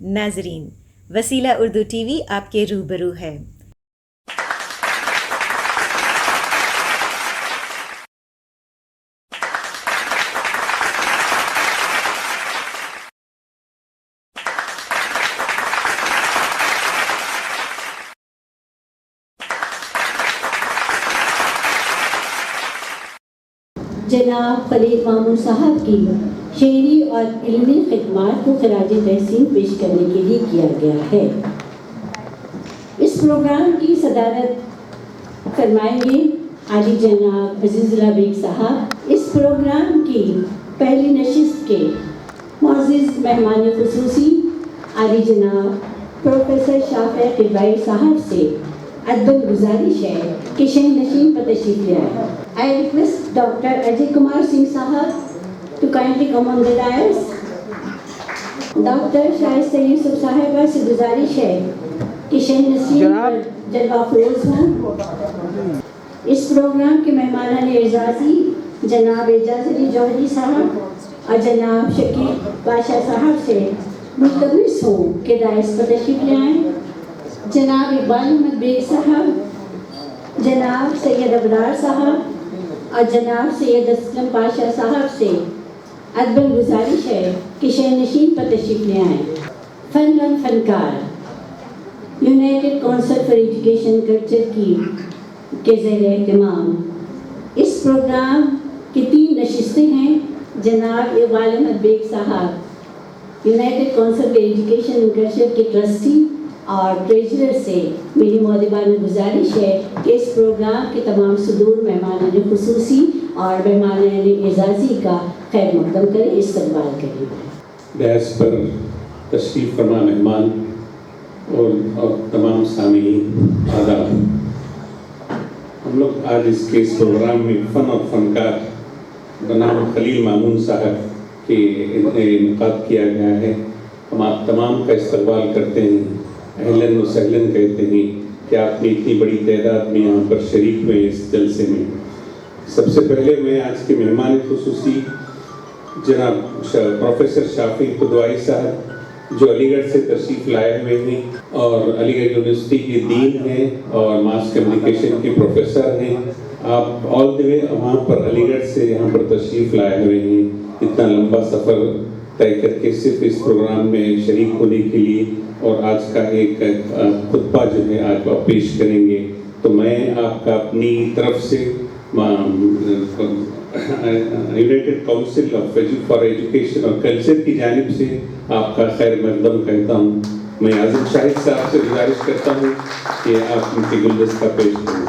ناظرین، وسیلہ Urdu T V آپ کے روبرو ہے۔ جناب خلیل مامون صاحب کی شعری اور علمی خدمات کو خراج تحسین پیش کرنے کے لیے کیا گیا ہے۔ اس پروگرام کی صدارت فرمائیں گے عالی جناب عزیز اللہ بیگ صاحب۔ اس پروگرام کی پہلی نشست کے معزز مہمان خصوصی عالی جناب پروفیسر شافع قبائی صاحب سے ادب گزارش ہے کہ شہن نشین پر تشریف لے آئے۔ I request Dr. Ajay Kumar Singh Sahab to kindly come on the dais. Dr. Shaistah Yusuf Sahaba سے گزارش ہے کہ شہن نشین پر جلوہ افروز ہوں۔ اس پروگرام کے مہمانان اعزازی جناب اعجاز علی جوہری صاحب اور جناب شکیل بادشاہ صاحب سے ملتمس ہوں کہ دائس پر تشریف لے آئیں۔ جناب اقبال احمد بیگ صاحب، جناب سید ابرار صاحب اور جناب سید اسلم پاشا صاحب سے ادباً گزارش ہے کہ شہن نشین پر تشریف لے آئیں۔ فن اور فنکار United council for education culture کے زیر اہتمام اس پروگرام کی 3 نشستیں ہیں۔ جناب اقبال احمد بیگ صاحب United council for education and culture کے ٹرسٹی اور ٹریجرر سے میری مؤدبانہ گزارش ہے کہ اس پروگرام کے تمام صدور مہمانان خصوصی اور مہمانان اعزازی کا خیر مقدم کریں، استقبال کریں۔ ڈائس پر تشریف فرما مہمان اور تمام سامعین آداب۔ ہم لوگ آج اس کے اس پروگرام میں فن اور فنکار بنام خلیل مامون صاحب کے انعقاد کیا گیا ہے۔ ہم آپ تمام کا استقبال کرتے ہیں، اہلاً و سہلاً کہتے ہیں کہ آپ نے اتنی بڑی تعداد میں یہاں پر شریک ہوئے اس جلسے میں۔ سب سے پہلے میں آج کے مہمان خصوصی جناب پروفیسر شافی قدوائی صاحب جو علی گڑھ سے تشریف لائے ہوئے ہیں اور علی گڑھ یونیورسٹی کے دین ہیں اور ماس کمیونیکیشن کے پروفیسر ہیں، آپ آل دی وے وہاں پر علی گڑھ سے یہاں پر تشریف لائے ہوئے ہیں، اتنا لمبا سفر طے کر کے صرف اس پروگرام میں شریک ہونے کے لیے، اور آج کا ایک خطبہ جو ہے آج آپ پیش کریں گے۔ تو میں آپ کا اپنی طرف سے یونائٹڈ کونسل فار ایجوکیشن اور کلچر کی جانب سے آپ کا خیر مقدم کہتا ہوں۔ میں اعظم شاہد صاحب سے گزارش کرتا ہوں کہ آپ ان کے گلدستہ پیش کریں۔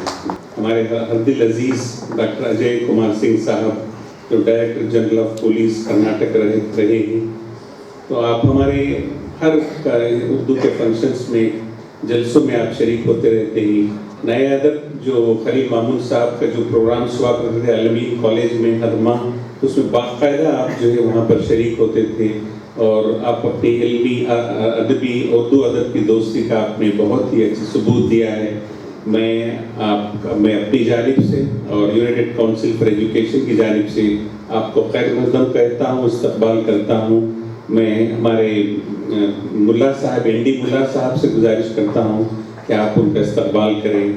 ہمارے ہر دل عزیز ڈاکٹر اجے کمار سنگھ صاحب جو director general of police Karnataka رہے ہیں، تو آپ ہمارے ہر اردو کے فنکشنز میں جلسوں میں آپ شریک ہوتے رہتے ہیں۔ نئے ادب جو خلیل مامون صاحب کا جو پروگرامس ہوا کرتے تھے علمی کالج میں ہر ماہ، اس میں باقاعدہ آپ جو ہے وہاں پر شریک ہوتے تھے اور آپ اپنی علمی ادبی اردو ادب کی دوستی کا آپ نے بہت ہی اچھی ثبوت دیا ہے۔ میں اپنی جانب سے اور یونائٹڈ کونسل فار ایجوکیشن کی جانب سے آپ کو خیر مقدم کہتا ہوں، استقبال کرتا ہوں۔ میں ہمارے ملا صاحب این ڈی ملا صاحب سے گزارش کرتا ہوں کہ آپ ان کا استقبال کریں۔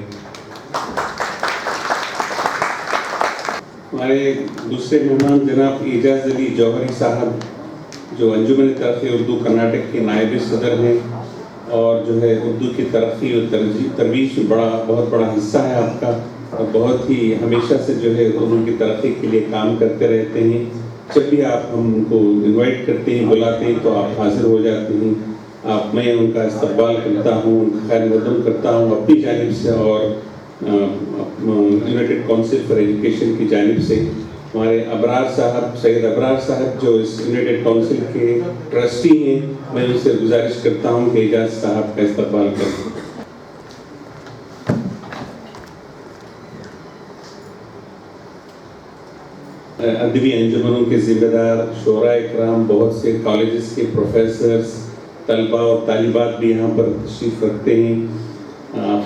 ہمارے دوسرے مہمان جناب اعجاز علی جوہری صاحب جو انجمن ترقی اردو کرناٹک کے نائب صدر ہیں اور جو ہے اردو کی ترقی اور ترویج میں بہت بڑا حصہ ہے آپ کا، اور بہت ہی ہمیشہ سے جو ہے اردو کی ترقی کے لیے کام کرتے رہتے ہیں۔ جب بھی آپ ہم کو انوائٹ کرتے ہیں، بلاتے ہیں تو آپ حاضر ہو جاتے ہیں۔ میں ان کا استقبال کرتا ہوں، ان کا خیر مقدم کرتا ہوں اپنی جانب سے اور یونائٹڈ کونسل فار ایجوکیشن کی جانب سے۔ ہمارے ابرار صاحب، سید ابرار صاحب جو اس یونائٹڈ کونسل کے ٹرسٹی ہیں، میں ان سے گزارش کرتا ہوں کہ اعجاز صاحب کا استقبال کریں۔ ادبی انجمنوں کے ذمہ دار شعراء اکرام، بہت سے کالجز کے پروفیسرز، طلباء اور طالبات بھی یہاں پر تشریف رکھتے ہیں۔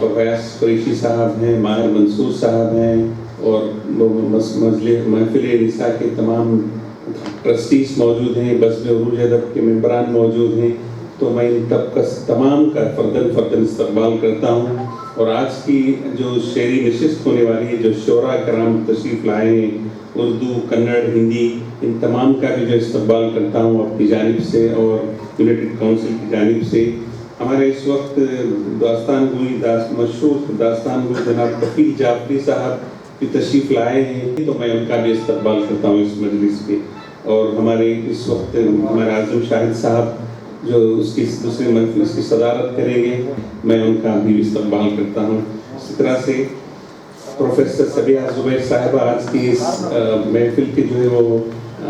فیاض قریشی صاحب ہیں، ماہر منصور صاحب ہیں اور محفل نساء کے تمام ٹرسٹیز موجود ہیں، بزم عروج ادب کے ممبران موجود ہیں۔ तो मैं इन तमाम का फर्दन इस्तकबाल करता हूँ। और आज की जो शेरी नशिस्त होने वाली है, जो शोरा कराम तशरीफ़ लाए हैं, उर्दू, कन्नड़, हिंदी, इन तमाम का भी जो इस्तकबाल करता हूँ अपनी जानिब से और यूनाइटेड काउंसिल की जानिब से। हमारे इस वक्त मशहूर दास्तान गोई जनाब कफील जाफरी साहब की तशरीफ़ लाए हैं, तो मैं उनका भी इस्तकबाल करता हूँ इस मजलिस पे। और हमारे इस वक्त हमारे आज़म शाहिद साहब जो उसकी दूसरी महफिल की सदारत करेंगे, मैं उनका भी इस्तकबाल करता हूँ। इसी तरह से प्रोफेसर सबिया ज़ुबैर साहिबा आज की इस महफिल की जो है वो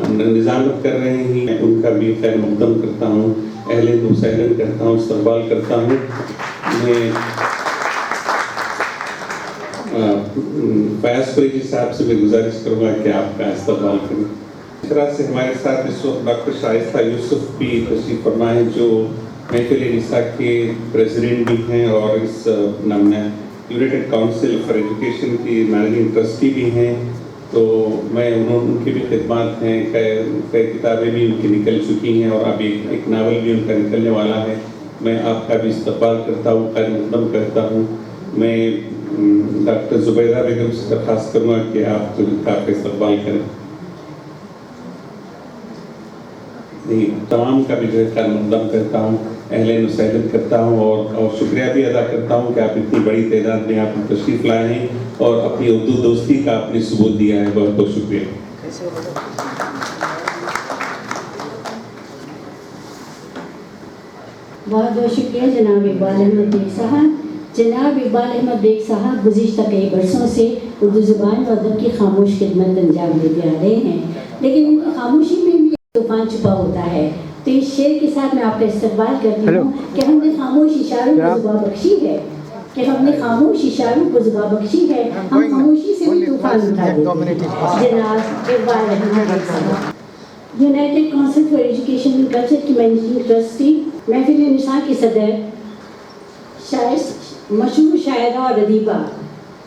निज़ामत कर रहे हैं, मैं उनका भी खैर मक़दम करता हूँ, अहलन व सहलन करता हूँ, इस्तकबाल करता हूँ। मैं फयाज़ कुरैशी साहब से भी गुजारिश करूँगा कि आपका इस्तकबाल करें। इस तरह से हमारे साथ इस वक्त डॉक्टर शाइस्ता यूसुफ भी तशरीफ़ फरमा है, जो महफिल निसा के प्रेसिडेंट भी हैं और इस यूनाइटेड काउंसिल फॉर एजुकेशन की मैनेजिंग ट्रस्टी भी हैं। तो मैं उनकी भी खिदमत हैं, कई किताबें भी उनकी निकल चुकी हैं और अभी एक नावल भी उनका निकलने वाला है। मैं आपका भी इस्तकबाल करता हूँ, खैर मक़दम करता हूँ। मैं डॉक्टर ज़ुबैदा बेगम से दरख्वास्त करूँगा कि आप आपका इस्तकबाल करें। तमाम का भी जो है खैर मक़दम करता हूँ, अहलन व सहलन करता हूँ और शुक्रिया भी अदा करता हूँ कि आप इतनी बड़ी तादाद में आप तशरीफ़ लाए हैं और अपनी उर्दू दोस्ती का आपने सबूत दिया है। बहुत बहुत शुक्रिया। बहुत बहुत शुक्रिया जनाब इकबाल अहमद बेग साहब। जनाब इकबाल अहमद बेग साहब गुज़िश्ता कई बरसों से उर्दू ज़ुबान व अदब की खामोश खिदमत अंजाम देते आ रहे हैं, लेकिन उनकी खामोशी में भी तूफ़ान छुपा होता है। तो इस शेर के साथ मैं आपका इस्तकबाल करती हूँ कि हमने खामोश इशारों को ज़ुबान बख्शी है, कि हमने खामोश इशारों को ज़ुबान बख्शी है, हम खामोशी से भी तूफ़ान उठा देते हैं। जनाब इकबाल अहमद बेग साहब United council for education and culture की मैनेजिंग ट्रस्टी, महफिल निसा की सदर, मशहूर शायरा और अदीबा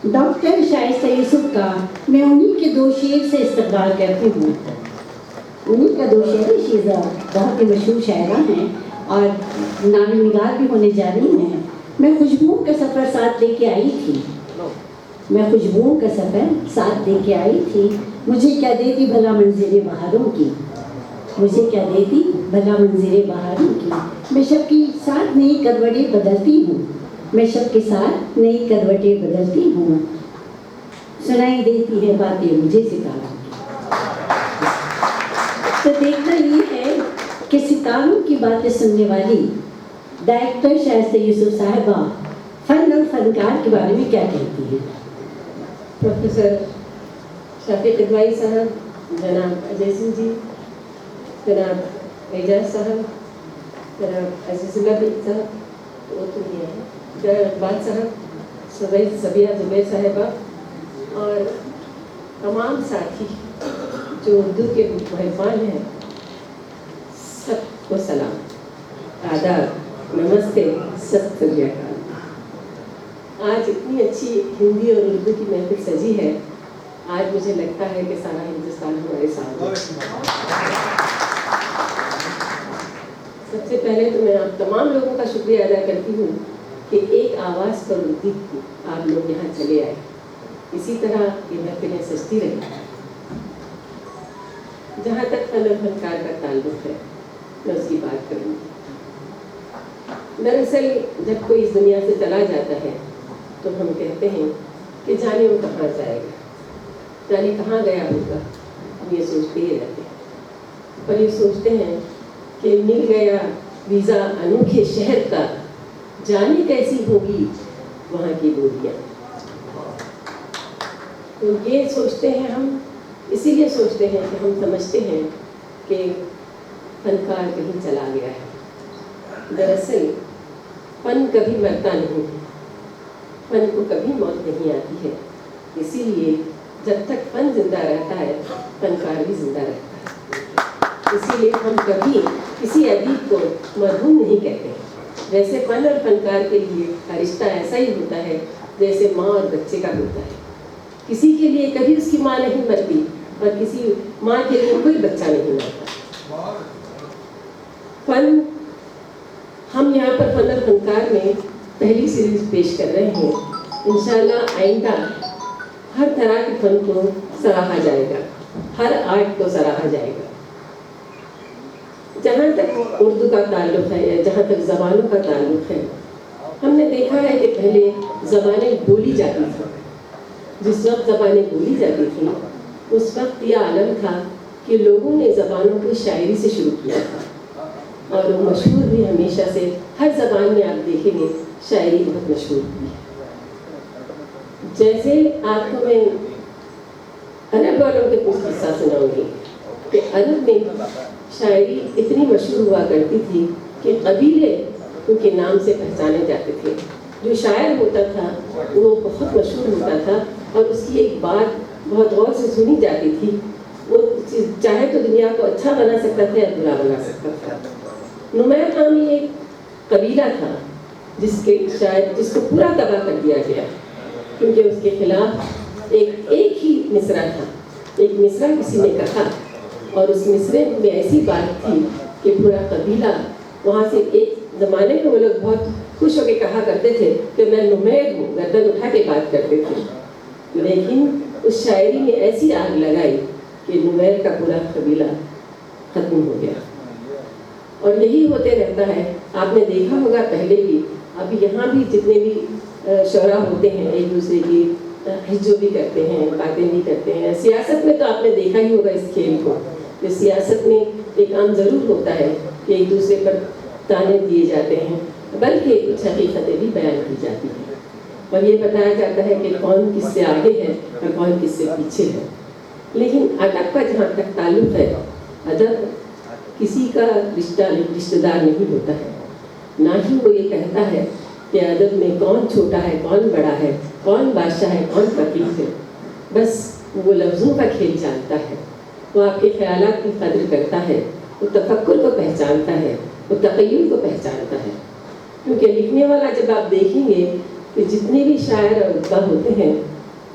डॉक्टर शाइस्ता यूसुफ का मैं उन्हीं के दो शेर से इस्तकबाल करती हूँ। उन्हीं का दो शेर, शीज़ा बहुत ही मशहूर शायरा हैं और नावल निगार भी होने जा रही हैं। मैं खुशबुओं का सफ़र साथ लेके आई थी, मैं खुशबुओं का सफ़र साथ लेके आई थी, मुझे क्या देती भला मंज़िलें बहारों की, मुझे क्या देती भला मंज़िलें बहारों की। मैं शब के साथ नई करवटें बदलती हूँ, मैं शब के साथ नई करवटें बदलती हूँ, सुनाई देती है बातें मुझे सितारों की। तो देखना ये है कि सितारों की बातें सुनने वाली डायरेक्टर शाइस्ता यूसुफ साहिबा फ़न और फ़नकार के बारे में क्या कहती हैं। प्रोफेसर शफीक इदवाई साहब, जनाब अजय सिंह जी, जनाब एजाज साहब, जनाब अजीज़ुल्लाह बेग साहब, वो तो ये है, जनाब इकबाल साहब, सबिया ज़ुबैर साहिबा और तमाम साथी जो उर्दू के मेहमान हैं, सबको सलाम, आदाब, नमस्ते, सत श्री अकाल। आज इतनी अच्छी हिंदी और उर्दू की महफिल सजी है, आज मुझे लगता है कि सारा हिंदुस्तान हमारे साथ है। सबसे पहले तो मैं आप तमाम लोगों का शुक्रिया अदा करती हूँ कि एक आवाज़ पर उर्दू आप लोग यहाँ चले आए। इसी तरह ये महफिलें सजती रही। जहाँ तक फन और फनकार का ताल्लुक़ है, मैं उसकी बात करूँगी। दरअसल जब कोई इस दुनिया से चला जाता है तो हम कहते हैं कि जाने वो कहाँ जाएगा, जाने कहाँ गया होगा, हम ये सोचते ही रहते हैं। पर ये सोचते हैं कि मिल गया वीज़ा अनोखे शहर का, जाने कैसी होगी वहाँ की बोलियाँ। तो ये सोचते हैं हम, इसीलिए सोचते हैं कि हम समझते हैं कि फनकार कहीं चला गया है। दरअसल फन कभी मरता नहीं है, फन को कभी मौत नहीं आती है। इसीलिए जब तक फन जिंदा रहता है, फनकार भी जिंदा रहता है। इसीलिए हम कभी किसी अदीब को मरहूम नहीं कहते। जैसे फन और फनकार के लिए का रिश्ता ऐसा ही होता है जैसे माँ और बच्चे का होता है। किसी के लिए कभी उसकी माँ नहीं मरती और किसी माँ के लिए कोई बच्चा नहीं मरता। फन हम यहाँ पर फन और फनकार में पहली सीरीज पेश कर रहे हैं। इंशाल्लाह आइंदा हर तरह के फन को सराहा जाएगा, हर आर्ट को सराहा जाएगा। जहाँ तक उर्दू का ताल्लुक़ है या जहाँ तक ज़बानों का ताल्लुक़ है, हमने देखा है कि पहले ज़बानें बोली जाती थी। जिस वक्त ज़बानें बोली जाती थी उस वक्त यह आलम था कि लोगों ने ज़बानों को शायरी से शुरू किया था और वो मशहूर भी हमेशा से, हर ज़बान में आप देखेंगे शायरी बहुत मशहूर हुई है। जैसे आपको मैं अरब वालों के कुछ किस्सा सुनाऊंगी कि अरब में शायरी इतनी मशहूर हुआ करती थी कि कबीले उनके नाम से पहचाने जाते थे। जो शायर होता था वो बहुत मशहूर होता था और उसकी एक बात बहुत गौर से सुनी जाती थी। वो चाहे तो दुनिया को अच्छा बना सकता था या बुरा बना सकता था। नुमैर नामी एक कबीला था जिसको पूरा तबाह कर दिया गया क्योंकि उसके खिलाफ एक ही मिसरा था। एक मिसरा किसी ने कहा और उस मिसरे में ऐसी बात थी कि पूरा कबीला वहाँ से, एक ज़माने में वो लोग बहुत खुश होकर कहा करते थे कि मैं नुमैर हूँ, गर्दन उठा के बात करते थे। लेकिन उस शायरी में ऐसी आग लगाई कि नुमैर का पूरा कबीला ख़त्म हो गया। और यही होते रहता है। आपने देखा होगा पहले भी, अभी यहाँ भी जितने भी शोरा होते हैं एक दूसरे की हिज्जो भी करते हैं, बातें भी करते हैं। सियासत में तो आपने देखा ही होगा इस खेल को। इस सियासत में एक काम ज़रूर होता है कि एक दूसरे पर ताने दिए जाते हैं, बल्कि कुछ हकीकतें भी बयान की जाती हैं और ये बताया जाता है कि कौन किससे आगे है और कौन किससे पीछे है। लेकिन अदब का जहाँ तक ताल्लुक़ है, अदब किसी का रिश्तेदार नहीं होता है, ना ही वो ये कहता है कि अदब में कौन छोटा है, कौन बड़ा है, कौन बादशाह है, कौन फकीर है। बस वो लफ्ज़ों का खेल जानता है। वो आपके ख्यालात की कदर करता है, वो तफक्कुर को पहचानता है, वो तक़य्युल को पहचानता है। क्योंकि लिखने वाला, जब आप देखेंगे कि जितने भी शायर और अदबा होते हैं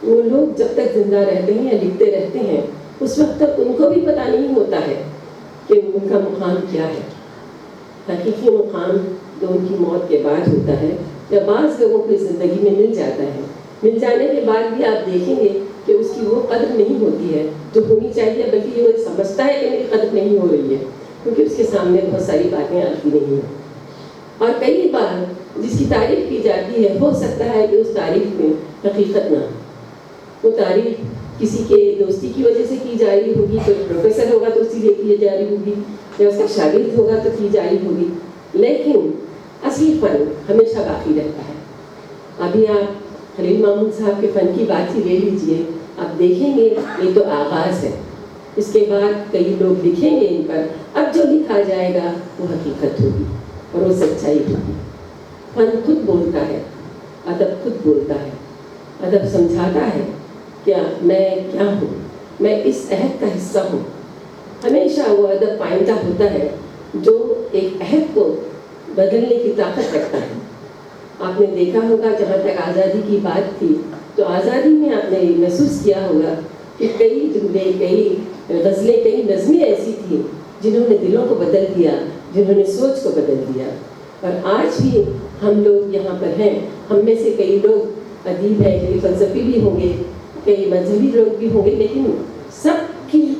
वो लोग जब तक ज़िंदा रहते हैं या लिखते रहते हैं उस वक्त तक उनको भी पता नहीं होता है कि उनका मुकाम क्या है। हकीकी मुकाम तो उनकी मौत के बाद होता है या बाज़ लोगों की ज़िंदगी में मिल जाता है। मिल जाने के बाद भी आप देखेंगे कि उसकी वो कदर नहीं होती है जो होनी चाहिए, बल्कि वो समझता है कि मेरी कदर नहीं हो रही है क्योंकि उसके सामने बहुत सारी बातें आती नहीं हैं। और कई बार जिसकी तारीफ़ की जाती है, हो सकता है कि उस तारीफ़ में हकीकत ना हो। वो तारीफ़ किसी के दोस्ती की वजह से की जा रही होगी, कोई प्रोफेसर होगा तो उसी लिए की जा रही होगी, या उसका शागिर्द होगा तो की जा रही होगी, लेकिन असली फ़न हमेशा बाकी रहता है। अभी आप खलील मामूद साहब के फ़न की बात ही ले लीजिए, आप देखेंगे ये तो आगाज़ है, इसके बाद कई लोग लिखेंगे इन पर। अब जो लिखा जाएगा वो हकीकत होगी और वो सच्चाई होगी। फ़न खुद बोलता है, अदब खुद बोलता है। अदब समझाता है क्या मैं क्या हूँ, मैं इस अहद का हिस्सा हूँ। हमेशा वो अदब पाइंदा होता है जो एक अहद को बदलने की ताकत रखता है। आपने देखा होगा जहाँ तक आज़ादी की बात थी तो आज़ादी में आपने महसूस किया होगा कि कई जुमले, कई गज़लें, कई नज़में ऐसी थी जिन्होंने दिलों को बदल दिया, जिन्होंने सोच को बदल दिया। और आज भी हम लोग यहाँ पर हैं, हम में से कई लोग अदीब हैं, कई फ़लसफ़ी भी होंगे, कई मजहबी लोग भी होंगे, लेकिन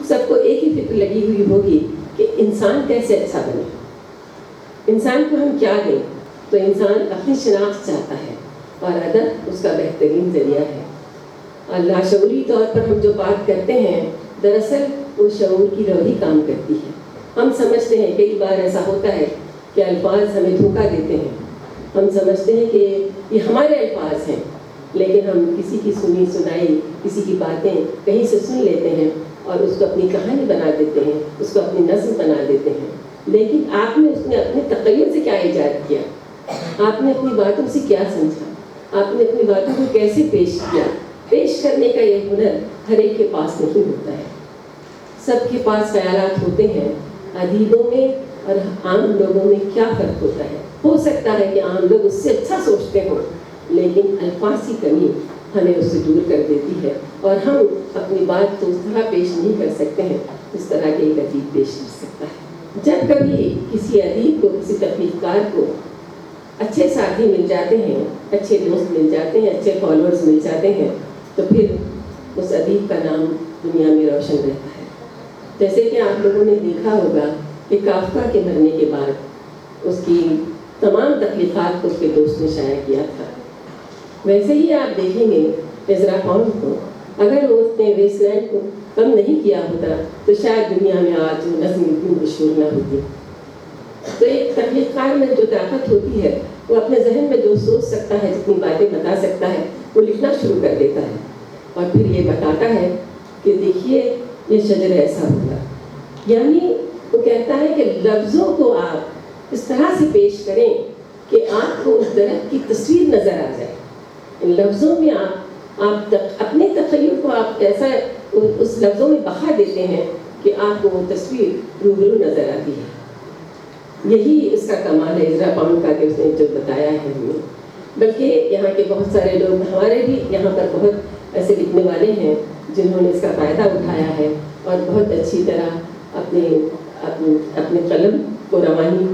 सबको एक ही फिक्र लगी हुई होगी कि इंसान कैसे अच्छा बने, इंसान को हम क्या दें। तो इंसान अपनी शनाख्त चाहता है और अदब उसका बेहतरीन ज़रिया है। और लाशऊरी तौर पर हम जो बात करते हैं, दरअसल वो शऊर की रोही काम करती है। हम समझते हैं, कई बार ऐसा होता है कि अल्फाज हमें धोखा देते हैं। हम समझते हैं कि ये हमारे अल्फाज हैं, लेकिन हम किसी की सुनी सुनाई, किसी की बातें कहीं से सुन लेते हैं और उसको अपनी कहानी बना देते हैं, उसको अपनी नज़्म बना देते हैं। लेकिन आपने उसने अपने तक़य्युद से क्या ईजाद किया, आपने अपनी बातों से क्या समझा, आपने अपनी बातों को कैसे पेश किया। पेश करने का ये हुनर हर एक के पास नहीं होता है। सबके पास ख्यालात होते हैं। अदीबों में और आम लोगों में क्या फ़र्क होता है? हो सकता है कि आम लोग उससे अच्छा सोचते हों, लेकिन अल्फाज की कमी हमें उससे दूर कर देती है और हम अपनी बात तो उस तरह पेश नहीं कर सकते हैं जिस तरह के एक अदीब पेश कर सकता है। जब कभी किसी अदीब को, किसी तख्लीक़कार को अच्छे साथी मिल जाते हैं, अच्छे दोस्त मिल जाते हैं, अच्छे फॉलोअर्स मिल जाते हैं, तो फिर उस अदीब का नाम दुनिया में रोशन रहता है। जैसे कि आप लोगों ने देखा होगा कि काफ़का के मरने के बाद उसकी तमाम तख्लीक़ात को उसके दोस्त ने शाया किया था। वैसे ही आप देखेंगे इज़रा पॉन्ड को, अगर वो उसने वेस्टलैंड को कम नहीं किया होता तो शायद दुनिया में आज वो नज़्म इतनी मशहूर न होती। तो एक तख्लीक़कार में जो ताकत होती है, वो अपने जहन में जो सोच सकता है, जितनी बातें बता सकता है, वो लिखना शुरू कर देता है और फिर ये बताता है कि देखिए ये शजर ऐसा होगा। यानी वो कहता है कि लफ्ज़ों को आप इस तरह से पेश करें कि आपको उस दरख्त की तस्वीर नज़र आ जाए। इन लफ्ज़ों में आप अपने तख़य्युल को आप ऐसा उस लफ्ज़ों में बहा देते हैं कि आपको वो तस्वीर रूबरू नज़र आती है। यही इसका कमाल है इज़रा पॉन्ड का कि उसने जो बताया है हमें। बल्कि यहाँ के बहुत सारे लोग, हमारे भी यहाँ पर बहुत ऐसे लिखने वाले हैं जिन्होंने इसका फ़ायदा उठाया है और बहुत अच्छी तरह अपने कलम को रवानी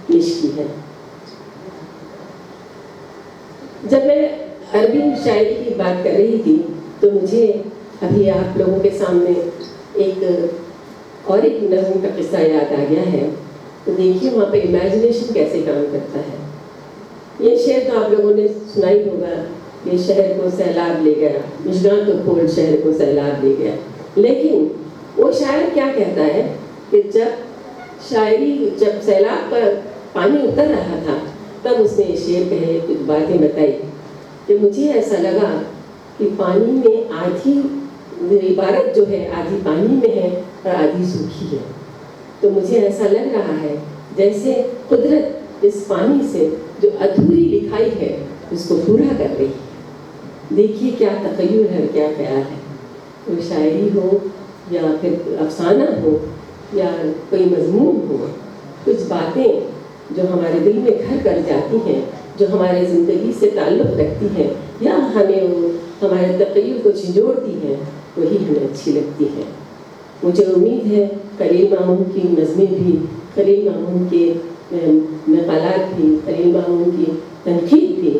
पेश की है। जब मैं अरबी शायरी की बात कर रही थी तो मुझे अभी आप लोगों के सामने एक नज़्म का किस्सा याद आ गया है। तो देखिए वहाँ पे इमेजिनेशन कैसे काम करता है। ये शेर तो आप लोगों ने सुना ही होगा, ये शहर को सैलाब ले गया, मिशगां तो खोल शहर को सैलाब ले गया। लेकिन वो शायर क्या कहता है कि जब सैलाब पर पानी उतर रहा था तब उसने ये शेर कहे, कुछ बातें बताई कि मुझे ऐसा लगा कि पानी में आधी इबारत जो है आधी पानी में है और आधी सूखी है। तो मुझे ऐसा लग रहा है जैसे कुदरत इस पानी से जो अधूरी लिखाई है उसको पूरा कर रही है। देखिए क्या तख़य्युल है, क्या ख्याल है। कोई शायरी हो या फिर अफसाना हो या कोई मजमून हो, कुछ बातें जो हमारे दिल में घर कर जाती हैं, जो हमारे ज़िंदगी से ताल्लुक़ रखती हैं या हमें वो हमारे तख़य्युल को झिंझोड़ती हैं, वही हमें अच्छी लगती है। मुझे उम्मीद है खलील मामून की नज़में भी, खलील मामून के मक़ालात भी, खलील मामून की तनक़ीद भी,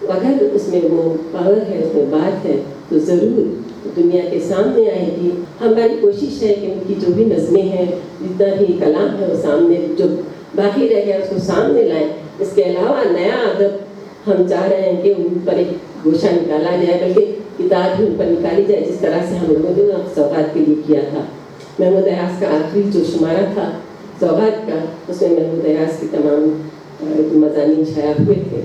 अगर उसमें वो पावर है, उसमें बात है, तो ज़रूर दुनिया के सामने आएगी। हमारी कोशिश है कि उनकी जो भी नज़में हैं, जितना भी कलाम है, वो सामने जो बाकी रह गया उसको सामने लाएँ। इसके अलावा नया अदब हम चाह रहे हैं कि उन पर एक गोशा निकाला जाए, बल्कि किताब भी उन पर निकाली जाए, जिस तरह से हम लोगों ने सौगात के लिए किया था। महमूद अयाज का आखिरी जो शुमारा था सौगात का, उसमें महमूद अयाज की तमाम मज़ानीन शाया हुए थे।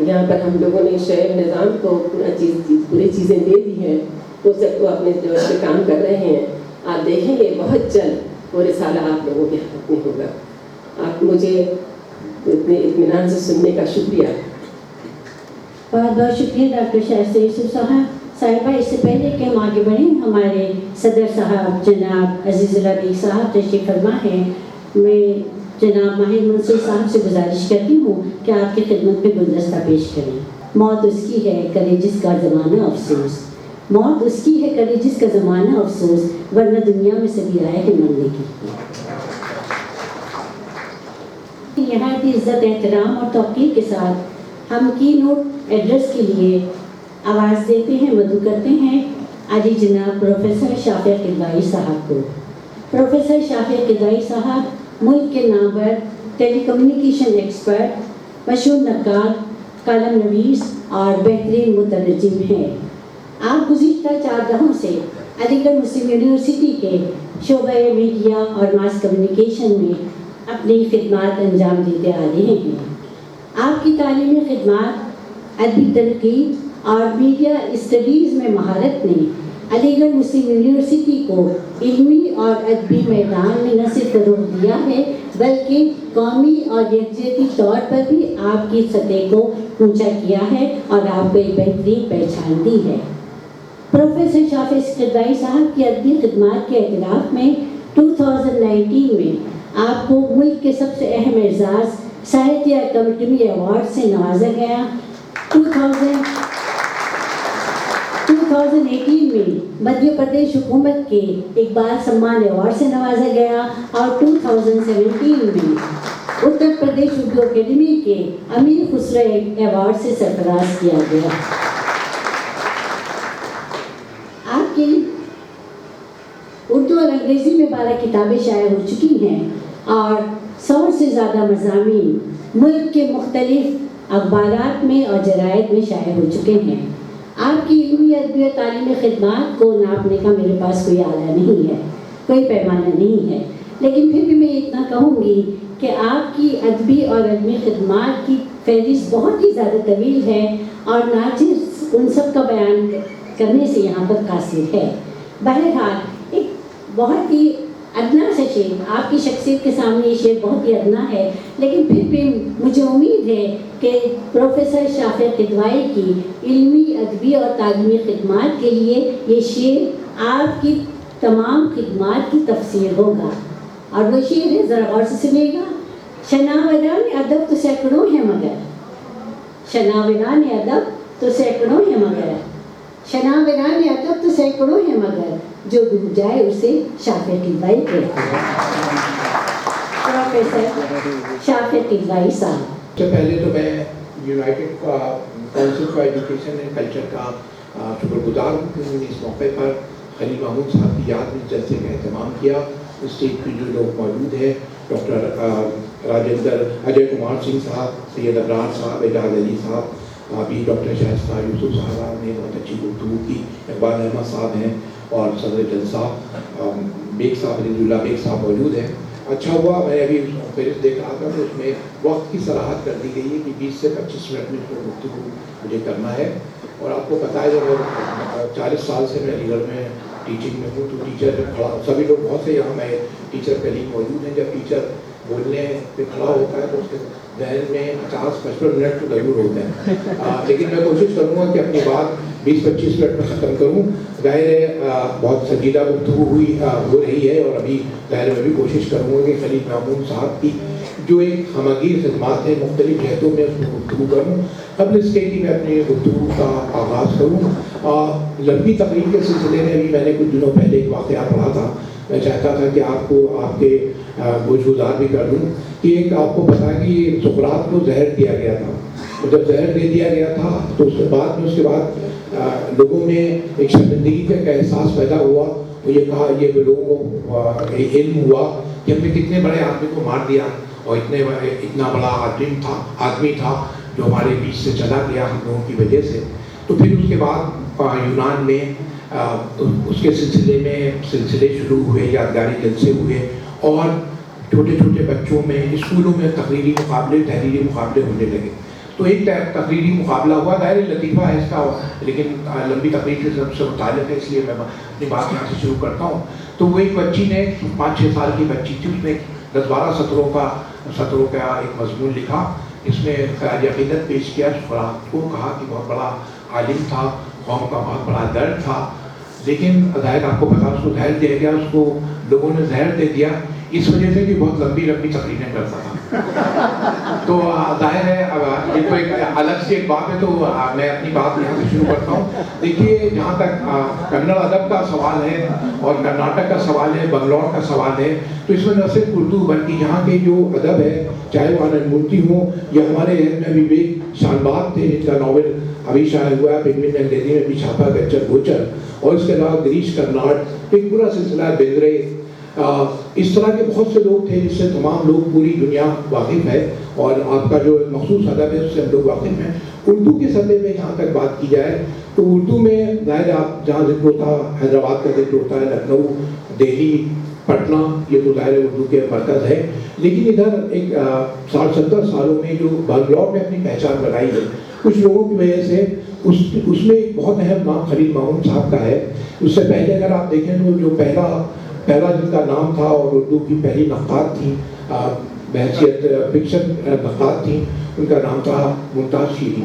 यहाँ पर हम लोगों ने शेर निज़ाम को पूरी चीज़ें दे दी हैं, वो सबको अपने जो पे काम कर रहे हैं। आप देखेंगे बहुत जल्द वो रिसाला आप लोगों के हाथ में होगा। आप मुझे इतने इत्मीनान से सुनने का शुक्रिया। बहुत बहुत शुक्रिया डॉक्टर शाइस्ता यूसुफ साहिबा। इससे पहले कि हम आगे बढ़ें, हमारे सदर साहब जनाब अजीज़ुल हबीब साहब तशरीफ़ फरमा हैं। मैं जनाब माहिर मंसूर साहब से गुजारिश करती हूँ कि आपकी खिदमत में गुलदस्ता पेश करें। मौत उसकी है करे जिसका ज़माना अफसोस, मौत उसकी है करे जिसका ज़माना अफसोस, वरना दुनिया में सभी आए हैं मरने की। यहाँ की इज़्ज़त एहतराम और तौक़ीर के साथ हम की नोट एड्रेस के लिए आवाज़ देते हैं, मदू करते हैं आदि जनाब प्रोफेसर शाफिया किदवाई साहब को। प्रोफेसर शाफिया किदवाई साहब मुल्क के नामवर टेलीकम्युनिकेशन एक्सपर्ट, मशहूर नक्काल, कालम नवीस और बेहतरीन मुतरजिम हैं। आप गुज़िश्ता 4 दहाकों से अलीगढ़ मुस्लिम यूनिवर्सिटी के शोबे मीडिया और मास कम्युनिकेशन में अपनी खिदमात अंजाम देते आ रहे हैं। आपकी तालीमी खिदमात, अदबी तनक़ीद और मीडिया स्टडीज़ में महारत ने अलीगढ़ मुस्लिम यूनिवर्सिटी को इल्मी और अदबी मैदान में न सिर्फ फ़रोग़ दिया है, बल्कि कौमी और यकजहती तौर पर भी आपकी सतह को ऊंचा किया है और आपको एक बेहतरीन पहचान दी है। प्रोफेसर शाफिया किदवाई साहब की अदबी खिदमात के एतराफ़ में 2019 में आपको मुल्क के सबसे अहम एजाज़ साहित्य अकादमी अवार्ड से नवाजा गया। 2018 में मध्य प्रदेश हुकूमत के इकबाल सम्मान अवार्ड से नवाजा गया और 2017 में उत्तर प्रदेश उर्दू अकेडमी के अमीर खुसरो अवार्ड से सरफराज किया गया। आपकी उर्दू और अंग्रेज़ी में 12 किताबें शाया हो चुकी हैं और 100 से ज़्यादा मज़ामीन मुल्क के मुख्तलिफ अखबारात में और जरायद में शाया हो चुके हैं। आपकी इल्मी अदबी और तालीमी खिदमात को नापने का मेरे पास कोई आला नहीं है, कोई पैमाना नहीं है, लेकिन फिर भी मैं इतना कहूँगी कि आपकी अदबी और अदबी खिदमात की फहरिस्त बहुत ही ज़्यादा तवील है और नाजिज़ उन सब का बयान करने से यहाँ पर कासिर है। बहरहाल एक बहुत ही अदना सा शेर, आपकी शख्सियत के सामने ये शेर बहुत ही अदना है, लेकिन फिर भी मुझे उम्मीद है कि प्रोफेसर शाफिर किदवाई की इल्मी अदबी और तालीमी खिदमात के लिए ये शेर आपकी तमाम खिदमात की तफसीर होगा। और वो शेर है, ज़रा गौर से सुनिएगा। शनावरान अदब तो सैकड़ों हैं मगर, शनावरान अदब तो सैकड़ों हैं मगर, शनावरान अदब तो सैकड़ों हैं मगर, जो डूब जाए उसे शाफिर किदवाई कहते हैं। प्रोफेसर शाफिर किदवाई साहब। सबसे पहले तो मैं United council for education and culture का शुक्रगुजार हूँ कि उन्होंने इस मौके पर खलील महमूद साहब की याद में जलसे का एहतमाम किया। स्टेज पर जो लोग मौजूद हैं, डॉक्टर राजेंद्र अजय कुमार सिंह साहब, सैयद अबरार साहब, एजाज अली साहब, अभी डॉक्टर शाइस्ता यूसुफ साहब ने बहुत अच्छी गुफ्तगू की, इकबाल अहमद साहब हैं और सदर जलसा बेग साहब, रिजुल्ला बेग साहब मौजूद हैं। अच्छा हुआ, मैं अभी फेरिस्त देख रहा था तो उसमें वक्त की सराहत कर दी गई है कि 20 से 25 मिनट में इसको गुफ्तगू मुझे करना है। और आपको पता है जब 40 साल से मैं अलीगढ़ में टीचिंग में हूँ तो टीचर जब खड़ा, सभी लोग बहुत से यहाँ मैं टीचर कलीग मौजूद हैं, जब टीचर बोलने पे खड़ा होता है तो उसके जहन में 50-55 मिनट तो ज़रूर होते हैं। लेकिन मैं कोशिश करूँगा कि अपनी बात 20-25 मिनट में ख़त्म करूँ। ज़ाहिर है बहुत संजीदा गुफ्तगू हो रही है और अभी ज़ाहिर मैं भी कोशिश करूँगा कि खलील महमूद साहब की जो एक हमगीर खिदमात है मुख्तलिफ जहतों में उसमें गुफ्तगू करूँ। कबल इसके कि मैं अपनी गुफ्तगू का आगाज़ करूँ, लंबी तकरीर के सिलसिले में अभी मैंने कुछ दिनों पहले एक वाक़या पढ़ा था। मैं चाहता था कि आपको आपके गुज़ार भी कर दूँ कि एक आपको पता है कि सुकरात को जहर दिया गया था। तो जब जहर दे दिया गया था तो उसके बाद लोगों में एक शर्मिंदगी का एहसास पैदा हुआ। तो ये कहा, ये लोगों को इल्म हुआ कि हमने कितने बड़े आदमी को मार दिया और इतना बड़ा आदमी था जो हमारे बीच से चला गया हम लोगों की वजह से। तो फिर उसके बाद यूनान में उसके सिलसिले शुरू हुए, यादगारी जलसे हुए और छोटे छोटे बच्चों में स्कूलों में तकरीरी मुकाबले, तहरीरी मुकाबले होने लगे। तो एक तकरीरी मुकाबला हुआ, दायरे लतीफ़ा है इसका, लेकिन लंबी तकरीर से सबसे मुताल्लिक़ है इसलिए मैं अपनी बात यहाँ से शुरू करता हूँ। तो वो एक बच्ची ने 5-6 साल की बच्ची थी, उसने 10-12 सत्रों का एक मजमून लिखा। इसमें ख़राज अक़ीदत पेश किया, शुकरात को कहा कि बहुत बड़ा आलिम था, कौम का बहुत बड़ा दर्द था, लेकिन ज़ाहिर आपको पता उसको जहर दिया गया, उसको लोगों ने जहर दे दिया इस वजह से कि बहुत लंबी तकरीरें करता था। तो जाहिर है अब ये तो एक अलग से एक बात है। तो मैं अपनी बात यहाँ से शुरू करता हूँ। देखिए, जहाँ तक कन्नड़ अदब का सवाल है और कर्नाटक का सवाल है, बंगलौर का सवाल है, तो इसमें न सिर्फ उर्दू बल्कि यहाँ के जो अदब है, चाहे वो आनंद मूर्ति हो या हमारे में विवेक शानबाग थे जिनका नावल अभी शाया हुआ है, पिंगविन ने अंग्रेजी में भी छापा, गच्चर गोचर, और इसके अलावा गिरीश कर्नाड, एक पूरा सिलसिला बेंद्रे, इस तरह के बहुत से लोग थे जिससे तमाम लोग पूरी दुनिया वाकिफ़ है और आपका जो मखसूस अदब है उससे हम लोग वाकिफ़ हैं। उर्दू के सतह में जहाँ तक बात की जाए तो उर्दू में ज़ाहिर आप जहाँ जिक्र होता है, हैदराबाद का जिक्र होता है, लखनऊ, दिल्ली, पटना, ये तो ज़ाहिर उर्दू के मरकज़ है। लेकिन इधर एक 60-70 सालों में जो बंगलौर ने अपनी पहचान बनाई है कुछ लोगों की वजह से, उसमें एक बहुत अहम नाम खलील महमूद साहब का है। उससे पहले अगर आप देखें तो जो पहला जिनका नाम था और उर्दू की पहली नक्कात थी, बहसियत फिक्शन नक्कात थी, उनका नाम था मुमताज़ शीरी।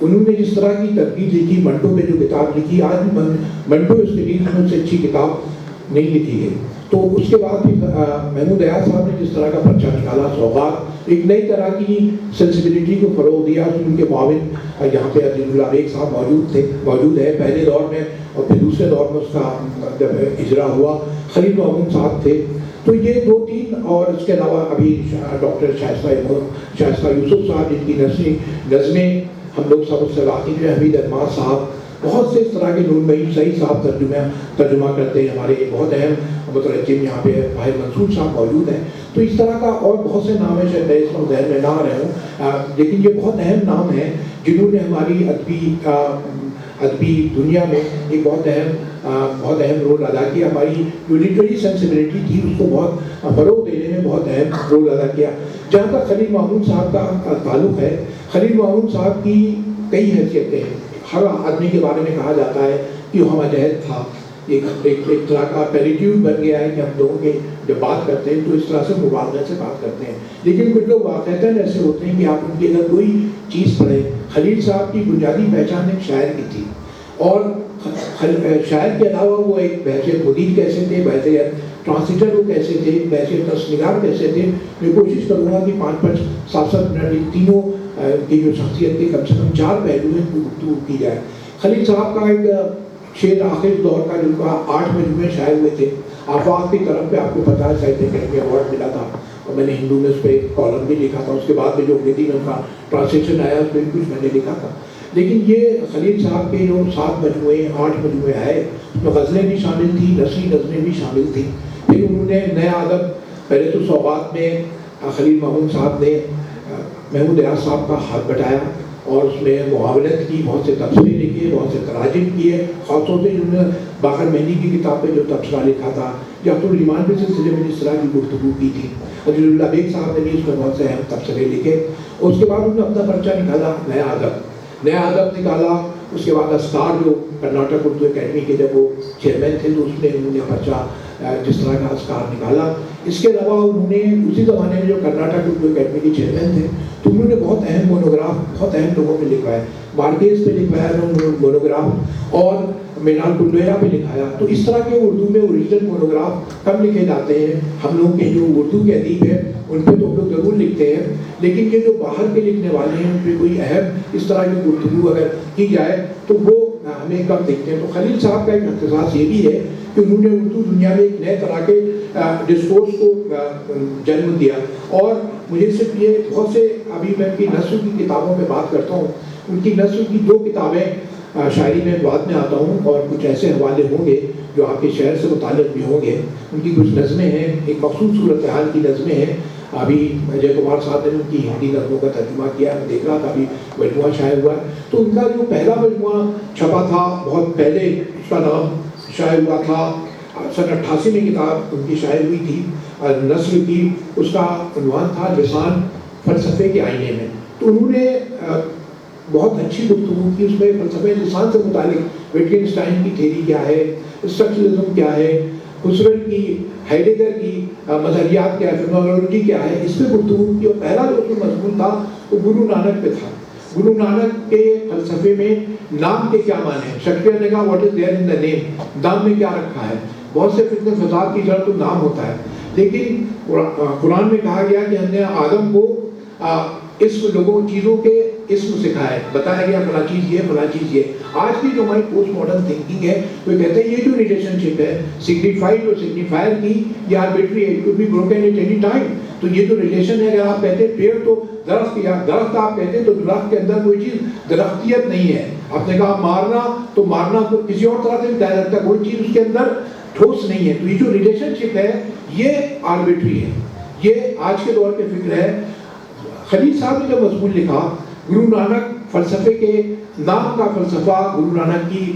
उन्होंने जिस तरह की तरकीब लिखी, मंटो पे जो किताब लिखी, आज भी मंटो उसके लिए उनसे अच्छी किताब नहीं लिखी गई। तो उसके बाद फिर महमूद अयाज साहब ने जिस तरह का पर्चा निकाला, सौगात, ایک نئی طرح کی سینسیبلٹی کو فروغ دیا. ان کے معاون یہاں پہ عزیز اللہ بیگ صاحب موجود ہے پہلے دور میں, اور پھر دوسرے دور میں اس کا جب اجرا ہوا خلیل محمود صاحب تھے. تو یہ 2-3 اور اس کے علاوہ ابھی ڈاکٹر شائستہ یوسف صاحب جن کی نظمیں ہم لوگ سب اس سے واقف ہیں, حمید الماس صاحب, بہت سے اس طرح کے نور معین صحیح صاحب ترجمہ کرتے ہیں. ہمارے بہت اہم مترجم یہاں پہ بھائی منصور صاحب موجود ہیں. تو اس طرح کا اور بہت سے نام ہیں, شاید میں اس وقت ذہن میں نہ آ رہے ہوں, لیکن یہ بہت اہم نام ہیں جنہوں نے ہماری ادبی دنیا میں ایک بہت اہم رول ادا کیا. ہماری جو لٹریری سینسیبلٹی تھی اس کو بہت فروغ دینے میں بہت اہم رول ادا کیا. جہاں تک خلیل محمود صاحب کا تعلق ہے, خلیل محمود صاحب کی کئی حیثیتیں ہیں. ہر آدمی کے بارے میں کہا جاتا ہے کہ وہ ہم عہد تھا, ایک طرح کا پیریٹیوڈ بن گیا ہے کہ ہم لوگوں کے جب بات کرتے ہیں تو اس طرح سے مبالغہ سے بات کرتے ہیں. لیکن کچھ لوگ واقعتاً ایسے ہوتے ہیں کہ آپ ان کی اگر کوئی چیز پڑھیں, خلیل صاحب کی بنیادی پہچان ایک شاعر کی تھی, اور شاعر کے علاوہ وہ ایک بحثیت مدیر کیسے تھے, بحثیت ٹرانسلیٹر وہ کیسے تھے, بحثیت نثر کیسے تھے. میں کوشش کروں گا کہ 5-7 منٹ تینوں کی جو شخصیت کے کم سے کم 4 پہلو ہیں گفتگو کی جائے. خلیل صاحب کا ایک شعر آخر دور کا جن کا 8 مجموعے شائع ہوئے تھے. آفاق کی طرف پہ آپ کو پتا ہے ساہتیہ اکیڈمی ایوارڈ ملا تھا, اور میں نے ہندو میں اس پہ ایک کالم بھی لکھا تھا. اس کے بعد میں جو انگریزی میں ان کا ٹرانسلیشن آیا اس پہ بھی کچھ میں نے لکھا تھا. لیکن یہ خلیل صاحب کے جو 7 مجموعے 8 مجموعے ہے, اس میں غزلیں بھی شامل تھیں, نثری نظمیں بھی شامل تھیں. پھر انہوں نے نیا ادب, پہلے تو سوغات میں خلیل محمود صاحب نے محمود ریاض صاحب کا ہاتھ بٹایا اور اس میں معاونت کی, بہت سے تبصرے لکھے, بہت سے تراجم کیے. خاص طور سے انہوں نے باقر مہندی کی کتاب پہ جو تبصرہ لکھا تھا, یاقوت الایمان کے سلسلے میں جس طرح کی گفتگو کی تھی, عزیز اللہ بیگ صاحب نے بھی اس میں بہت سے اہم تبصرے لکھے. اور اس کے بعد انہوں نے اپنا پرچہ نکالا, نیا ادب نکالا. اس کے بعد اسکار جو کرناٹک اردو اکیڈمی کے جب وہ چیئرمین تھے تو اس میں انہوں نے پرچہ جس طرح کا اسکار نکالا. اس کے علاوہ انہوں نے اسی زمانے میں جو کرناٹک اردو اکیڈمی کے چیئرمین تھے تو انہوں نے بہت اہم مونوگراف بہت اہم لوگوں پہ لکھوایا. مارکیز پہ لکھوایا انہوں نے مونوگراف, اور مینال کنڈویرا پہ لکھایا. تو اس طرح کے اردو میں اوریجنل مونوگراف کم لکھے جاتے ہیں. ہم لوگ کے جو اردو کے ادیب ہیں ان پہ تو ہم لوگ ضرور لکھتے ہیں, لیکن یہ جو باہر کے لکھنے والے ہیں ان پہ کوئی اہم اس طرح کی گفتگو اگر کی جائے تو وہ ہمیں کم دکھتے ہیں. تو خلیل صاحب کا ایک اختصاص یہ بھی ہے کہ انہوں نے اردو دنیا میں ایک نئے طرح کے ڈسکورس کو جنم دیا. اور مجھے صرف یہ بہت سے, ابھی میں ان کی نثر کی کتابوں پہ بات کرتا ہوں, ان کی نثر کی 2 کتابیں شاعری میں بعد میں آتا ہوں, اور کچھ ایسے حوالے ہوں گے جو آپ کے شہر سے متعلق بھی ہوں گے. ان کی کچھ نظمیں ہیں, ایک مخصوص صورتحال کی نظمیں ہیں. ابھی اجے کمار صاحب نے ان کی ہندی نظموں کا ترجمہ کیا, میں دیکھ رہا تھا ابھی مجموعہ شائع ہوا ہے. تو ان کا جو پہلا مجموعہ چھپا تھا بہت پہلے, اس کا نام شائع ہوا تھا سن 88 میں کتاب ان کی شائع ہوئی تھی نثر کی. اس کا عنوان تھا لسان فلسفے کے آئینے میں. تو انہوں نے بہت اچھی گفتگو کی اس میں فلسفے لسان سے متعلق. وٹگنسٹائن کی تھیری کیا ہے, اسٹرکچرلزم کیا ہے, ہسرل کی, ہائیڈگر کی مظہریات کیا ہے, فینومینالوجی کیا ہے, اس پہ گفتگو کی. اور پہلا جو اس میں مضمون تھا وہ گرو نانک پہ تھا. گرو نانک کے فلسفے میں نام کے کیا معنی ہیں. شیکسپیئر نے کہا واٹ از دیئر ان دا نیم, نام میں کیا رکھا ہے. بہت سے فتنے فساد کی جڑ تو نام ہوتا ہے, لیکن قرآن میں کہا گیا کہ ہم نے آدم کو اسم لوگوں چیزوں کے اسم سکھائے, بتایا گیا فلاں چیز یہ فلاں چیز یہ. آج کی جو ہماری پوسٹ ماڈرن تھنکنگ ہے وہ کہتے ہیں یہ جو ریلیشن شپ ہے سگنیفائڈ اور سگنیفائر کی یہ آربیٹری ہے, it could be broken at any time. تو یہ جو ریلیشن ہے, اگر آپ کہتے ہیں پیڑ تو درخت, یا درخت آپ کہتے ہیں تو درخت کے اندر کوئی چیز درختیت نہیں ہے. آپ نے کہا مارنا, تو مارنا کو کسی اور طرح سے بتایا جاتا ہے, کوئی چیز اس کے اندر ٹھوس نہیں ہے. تو یہ جو ریلیشن شپ ہے یہ آربیٹری ہے, یہ آج کے دور کے فکر ہے. خلیل صاحب نے جب مضمون لکھا گرو نانک فلسفے کے نام کا فلسفہ گرو نانک کی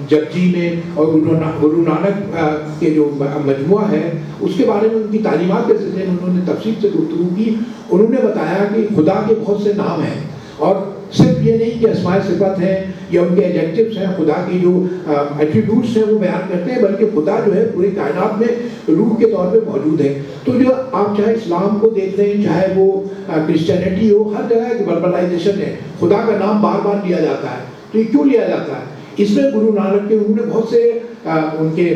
جپجی میں, اور گرو نانک کے جو مجموعہ ہے اس کے بارے میں ان کی تعلیمات کے سلسلے میں انہوں نے تفصیل سے گفتگو کی. انہوں نے بتایا کہ خدا کے بہت سے نام ہیں, اور صرف یہ نہیں کہ اسماء صفت ہیں یا ان کے ایڈجیکٹوز ہیں, خدا کی جو ایٹریبیوٹس ہیں وہ بیان کرتے ہیں, بلکہ خدا جو ہے پوری کائنات میں روح کے طور پہ موجود ہے. تو جو آپ چاہے اسلام کو دیکھ لیں, چاہے وہ کرسچینٹی ہو, ہر جگہ ایک وربلائزیشن ہے, خدا کا نام بار بار لیا جاتا ہے. تو یہ کیوں لیا جاتا ہے؟ اس میں گرو نانک کے انہوں نے بہت سے ان کے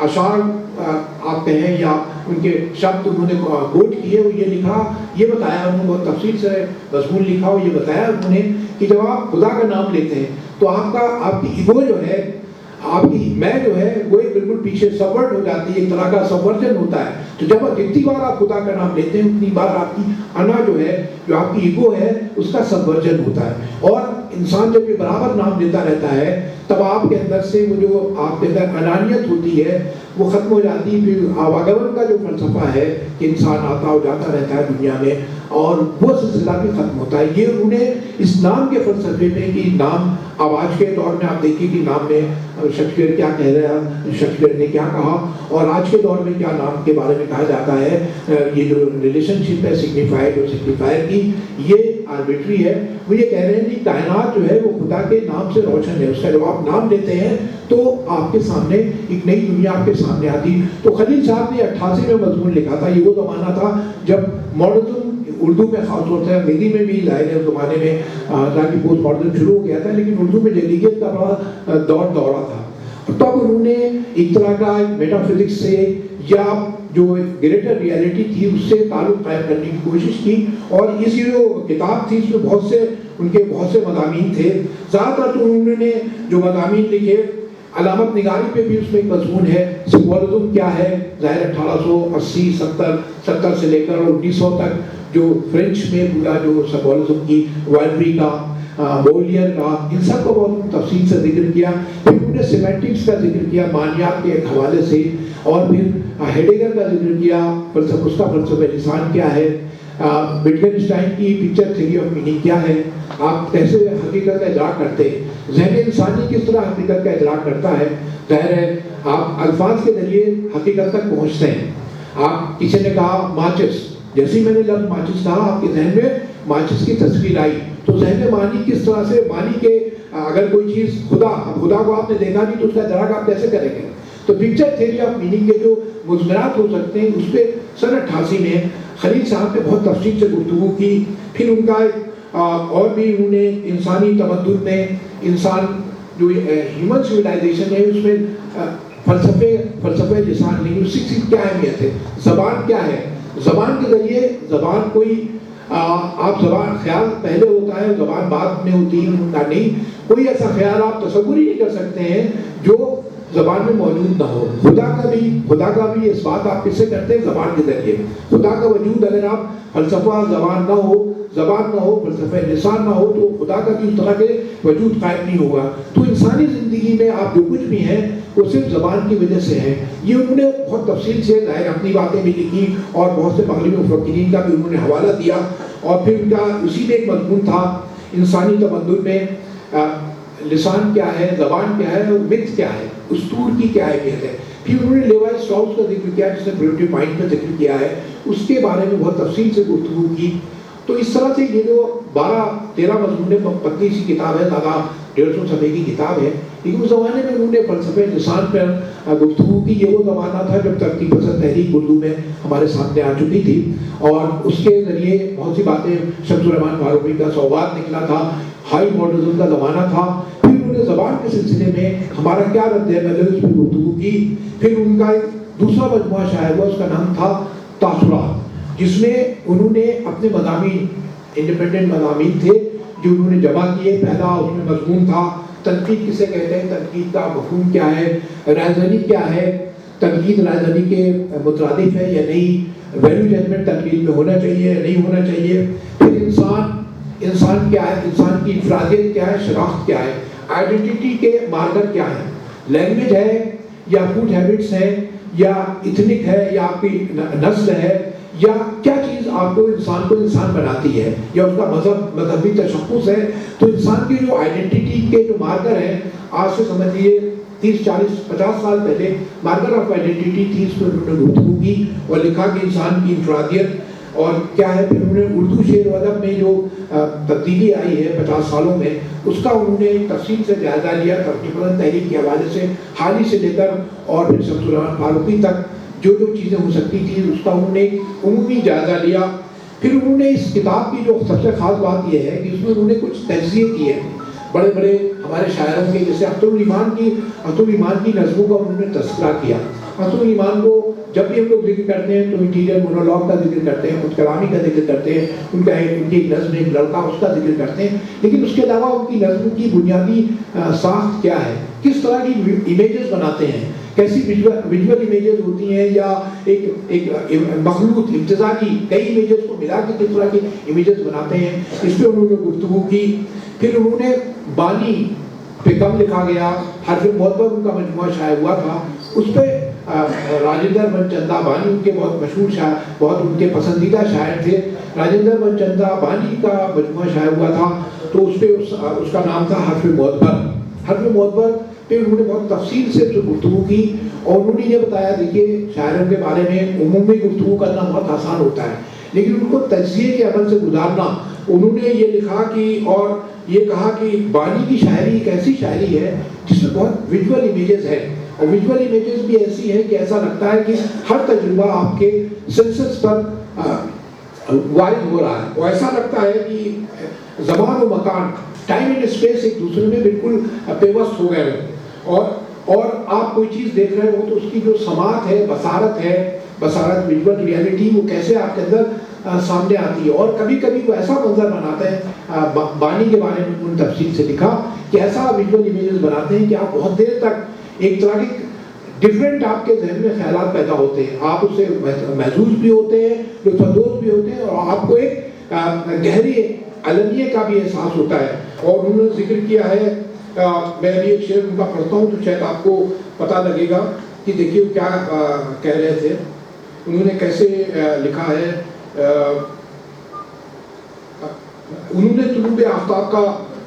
اشعار آپ کہیں یا ان کے شبد انہوں نے کوٹ کیے، وہ یہ لکھا، یہ بتایا انہوں نے، بہت تفصیل سے مضمون لکھا، اور یہ بتایا انہوں نے کہ جب آپ خدا کا نام لیتے ہیں تو آپ کی ایگو جو ہے، آپ کی میں جو ہے وہ ایک بالکل پیچھے سبورٹ ہو جاتی ہے، ایک طرح کا سبورجن ہوتا ہے. تو جب جتنی بار آپ خدا کا نام لیتے ہیں اتنی بار آپ کی انا جو ہے، جو آپ کی ایگو ہے، اس کا سبورجن ہوتا ہے. اور انسان جب یہ برابر نام لیتا رہتا ہے تب آپ کے اندر سے وہ جو آپ کے اندر انانیت ہوتی ہے وہ ختم ہو جاتی ہے. پھر آواگمن کا جو فلسفہ ہے کہ انسان آتا ہو جاتا رہتا ہے دنیا میں، اور وہ سلسلہ بھی ختم ہوتا ہے. یہ انہوں نے اس نام کے فلسفے میں کہ نام، اب آج کے دور میں آپ دیکھیں کہ نام میں شیکسپیئر کیا کہہ رہا ہے، شیکسپیئر نے کیا کہا، اور آج کے دور میں کیا نام کے بارے میں کہا جاتا ہے. یہ جو ریلیشن شپ ہے سگنیفائڈ اور سگنیفائر کی، یہ آربیٹری ہے. وہ یہ کہہ رہے ہیں کہ کائنات جو ہے وہ خدا کے نام سے روشن ہے. اس کا جب آپ نام لیتے ہیں تو آپ کے سامنے ایک نئی دنیا آپ کے سامنے آتی. تو خلیل صاحب نے 88 میں مضمون لکھا تھا. یہ وہ زمانہ تھا جب ماڈرنزم اردو میں خاص طور سے، انگریزی میں بھی ظاہر ہے اس زمانے میں تاکہ پوسٹ ماڈرن شروع ہو گیا تھا، لیکن اردو میں جدیدیت کا بڑا دورہ تھا. تب انہوں نے ایک طرح کا میٹا فزکس سے یا جو گریٹر ریالٹی تھی اس سے تعلق قائم کرنے کی کوشش کی. اور اس جو کتاب تھی اس میں بہت سے مضامین تھے. زیادہ تر تو انہوں نے جو مضامین لکھے، علامت نگاری پہ بھی اس میں ایک مضمون ہے، سمبولزم کیا ہے. ظاہر 1880 70 سے لے کر 1900 تک جو فرینچ میں پورا جو سمبولزم کی وائلری کا، بولیئر کا، ان سب کو بہت تفصیل سے ذکر کیا. پھر انہوں نے سیمینٹکس کا ذکر کیا مانیات کے ایک حوالے سے، اور پھر ہیڈیگر کا ذکر کیا، اس کا فلسفہ لسان کیا ہے، وٹگنشٹائن کی پکچر تھیوری آف میننگ کیا ہے، آپ کیسے حقیقت کا ادراک کرتے ہیں، ذہن انسانی کس طرح حقیقت کا ادراک کرتا ہے. ظاہر ہے آپ الفاظ کے ذریعے حقیقت تک پہنچتے ہیں. آپ کسی نے کہا ماچس، جیسے میں نے لفظ ماچس کہا آپ کے ذہن میں ماچس کی تصویر آئی. تو ذہن معنی کس طرح سے، معنی کے اگر کوئی چیز خدا کو آپ نے دیکھا نہیں تو اس کا ادراک آپ کیسے کریں گے. تو پکچر تھیوری آف میننگ کے جو مضمرات ہو سکتے ہیں اس پہ سن 88 میں خلیل صاحب نے بہت تفصیل سے گفتگو کی. پھر ان کا اور بھی انہوں نے انسانی تمدن میں، انسان جو ہیومن سویلائزیشن ہے اس میں فلسفے لسان لنگوسٹکس کی کیا اہمیت ہے، زبان کیا ہے، زبان کے ذریعے، زبان کوئی آپ زبان خیال پہلے ہوتا ہے زبان بعد میں ہوتی ہے، ان کا نہیں کوئی ایسا خیال آپ تصور ہی نہیں کر سکتے ہیں جو زبان میں موجود نہ ہو. خدا کا بھی اس بات آپ کس سے کرتے ہیں، زبان کے ذریعے. خدا کا وجود اگر آپ فلسفہ زبان نہ ہو فلسفہ لسان نہ ہو تو خدا کا بھی اس طرح کے وجود قائم نہیں ہوگا. تو انسانی زندگی میں آپ جو کچھ بھی ہیں وہ صرف زبان کی وجہ سے ہے. یہ انہوں نے بہت تفصیل سے ظاہر اپنی باتیں بھی لکھی اور بہت سے مغربی مفکرین کا بھی انہوں نے حوالہ دیا. اور پھر ان کا اسی میں ایک مضمون تھا انسانی تمدن میں لسان کیا ہے، زبان کیا ہے، اور متھ کیا ہے، اسطور کی کیا اہمیت ہے. پھر انہوں نے لیوائے اسٹراؤس کا ذکر کیا جس نے پریمیٹیو مائنڈ کا ذکر کیا ہے، اس کے بارے میں بہت تفصیل سے گفتگو کی. تو اس طرح سے یہ جو 12-13 مضمون پتلی سی کتاب ہے، زیادہ 150 صفحے کی کتاب ہے، لیکن اس زمانے میں انہوں نے فلسفہ لسان پر گفتگو کی. یہ وہ زمانہ تھا جب ترقی پسند تحریک اردو میں ہمارے سامنے آ چکی تھی اور اس کے ذریعے بہت سی باتیں، شمس الرحمن فاروقی کا سوغات نکلا تھا، ہائی ماڈرنزم کا زمانہ تھا. پھر انہوں نے زبان کے سلسلے میں ہمارا کیا رد عمل ہے اس پہ گفتگو کی. پھر ان کا ایک دوسرا مجموعہ شائع ہوا، اس کا نام تھا تاثرات، جس میں انہوں نے اپنے مضامین، انڈیپینڈنٹ مضامین تھے جو انہوں نے جمع کیے. پہلا اس میں مضمون تھا تنقید کسے کہتے ہیں، تنقید کا مفہوم کیا ہے، رائزنی کیا ہے، تنقید رائزنی کے مترادف ہے یا نہیں، ویلیو ججمنٹ تنقید میں ہونا چاہیے یا نہیں ہونا چاہیے. پھر انسان کیا ہے، انسان کی انفرادیت کیا ہے، شناخت کیا ہے، آئیڈینٹی کے مارکر کیا ہے، لینگویج ہے یا فوڈ ہیبٹس ہے یا ایتھنک ہے یا آپ کی نسل ہے، یا کیا چیز آپ کو انسان بناتی ہے، یا اس کا مذہبی تشخص ہے. تو انسان کی جو آئیڈینٹی کے جو مارکر ہیں، آج سے سمجھ لیجیے 30-40-50 سال پہلے مارکر آف آئیڈینٹی تھی، اس پر انہوں نے گفتگو کی اور لکھا کہ انسان کی انفرادیت اور کیا ہے. پھر انہوں نے اردو شعر و ادب میں جو تبدیلی آئی ہے 50 سالوں میں، اس کا انہوں نے تفصیل سے جائزہ لیا. ترقی پسند تحریک کے حوالے سے حال ہی سے لے کر اور پھر شمس الرحمن فاروقی تک جو چیزیں ہو سکتی تھی اس کا انہوں نے عمومی جائزہ لیا. پھر انہوں نے اس کتاب کی جو سب سے خاص بات یہ ہے کہ اس میں انہوں نے کچھ تجزیے کیے. बड़े बड़े हमारे शायरों के, जैसे अख्तरुल ईमान की नज़्मों का उन्होंने तस्करा किया। अख्तरुल ईमान को जब भी हम लोग जिक्र करते हैं तो इंटीरियर मोनोलॉग का जिक्र करते हैं, खुद कलामी का जिक्र करते हैं, उनकी एक नज़्म, एक लड़का, उसका जिक्र करते हैं, लेकिन उसके अलावा उनकी नज़्म की बुनियादी साख्त क्या है, किस तरह की इमेजेस बनाते हैं, कैसी विजुअल इमेजेस होती हैं, या एक मखलूत इम्तिज़ाजी कई इमेजेस को मिला के किस तरह की इमेजेस बनाते हैं, इस पर उन्होंने गुफ्तगू की। फिर उन्होंने बानी पे कम लिखा गया, हर्फ मुअत्तर उनका मजमुआ शाया हुआ था, उस पर राजेंद्र मनचंदा बानी उनके बहुत मशहूर शायर, बहुत उनके पसंदीदा शायर थे। राजेंद्र मनचंदा बानी का मजमुआ शाया हुआ था, तो उस पर उसका नाम था हर्फ मुअत्तर पे उन्होंने बहुत तफसील से गुफ्तगू की, और उन्होंने ये बताया, देखिए शायरों के बारे में उम्मी गुफ्तगू करना बहुत आसान होता है, लेकिन उनको तज्ज़िये के अमल से गुजारना। उन्होंने ये लिखा कि, और ये कहा कि बानी की शायरी एक ऐसी शायरी है जिसमें बहुत विजुअल इमेजेस है, और विजुअल इमेजेस भी ऐसी हैं कि ऐसा लगता है कि हर तजुर्बा आपके सेंसेस पर वारिद हो रहा है, और ऐसा लगता है कि ज़मान और मकान, टाइम एंड स्पेस एक दूसरे में बिल्कुल पेवस्त हो गए हो, और आप कोई चीज़ देख रहे हो तो उसकी जो समात है, बसारत विजुअल रियलिटी, वो कैसे आपके अंदर सामने आती है। और कभी कभी वो ऐसा मंजर बनाते हैं, बानी के बारे में उन्होंने तफसील से लिखा कि ऐसा विजुअल इमेजेस बनाते हैं कि आप बहुत देर तक एक तरह की डिफरेंट आपके जहन में ख्यालात पैदा होते हैं, आप उससे महसूस भी होते हैं, लुत्फ़अंदोज़ भी होते हैं, और आपको एक गहरी अलमियत का भी एहसास होता है। और उन्होंने जिक्र किया है, मैं अभी एक शेर उनका पढ़ता हूँ तो शायद आपको पता लगेगा कि देखिए क्या कह रहे थे। उन्होंने कैसे लिखा है, उन्होंने तुलूब आफ्ताब का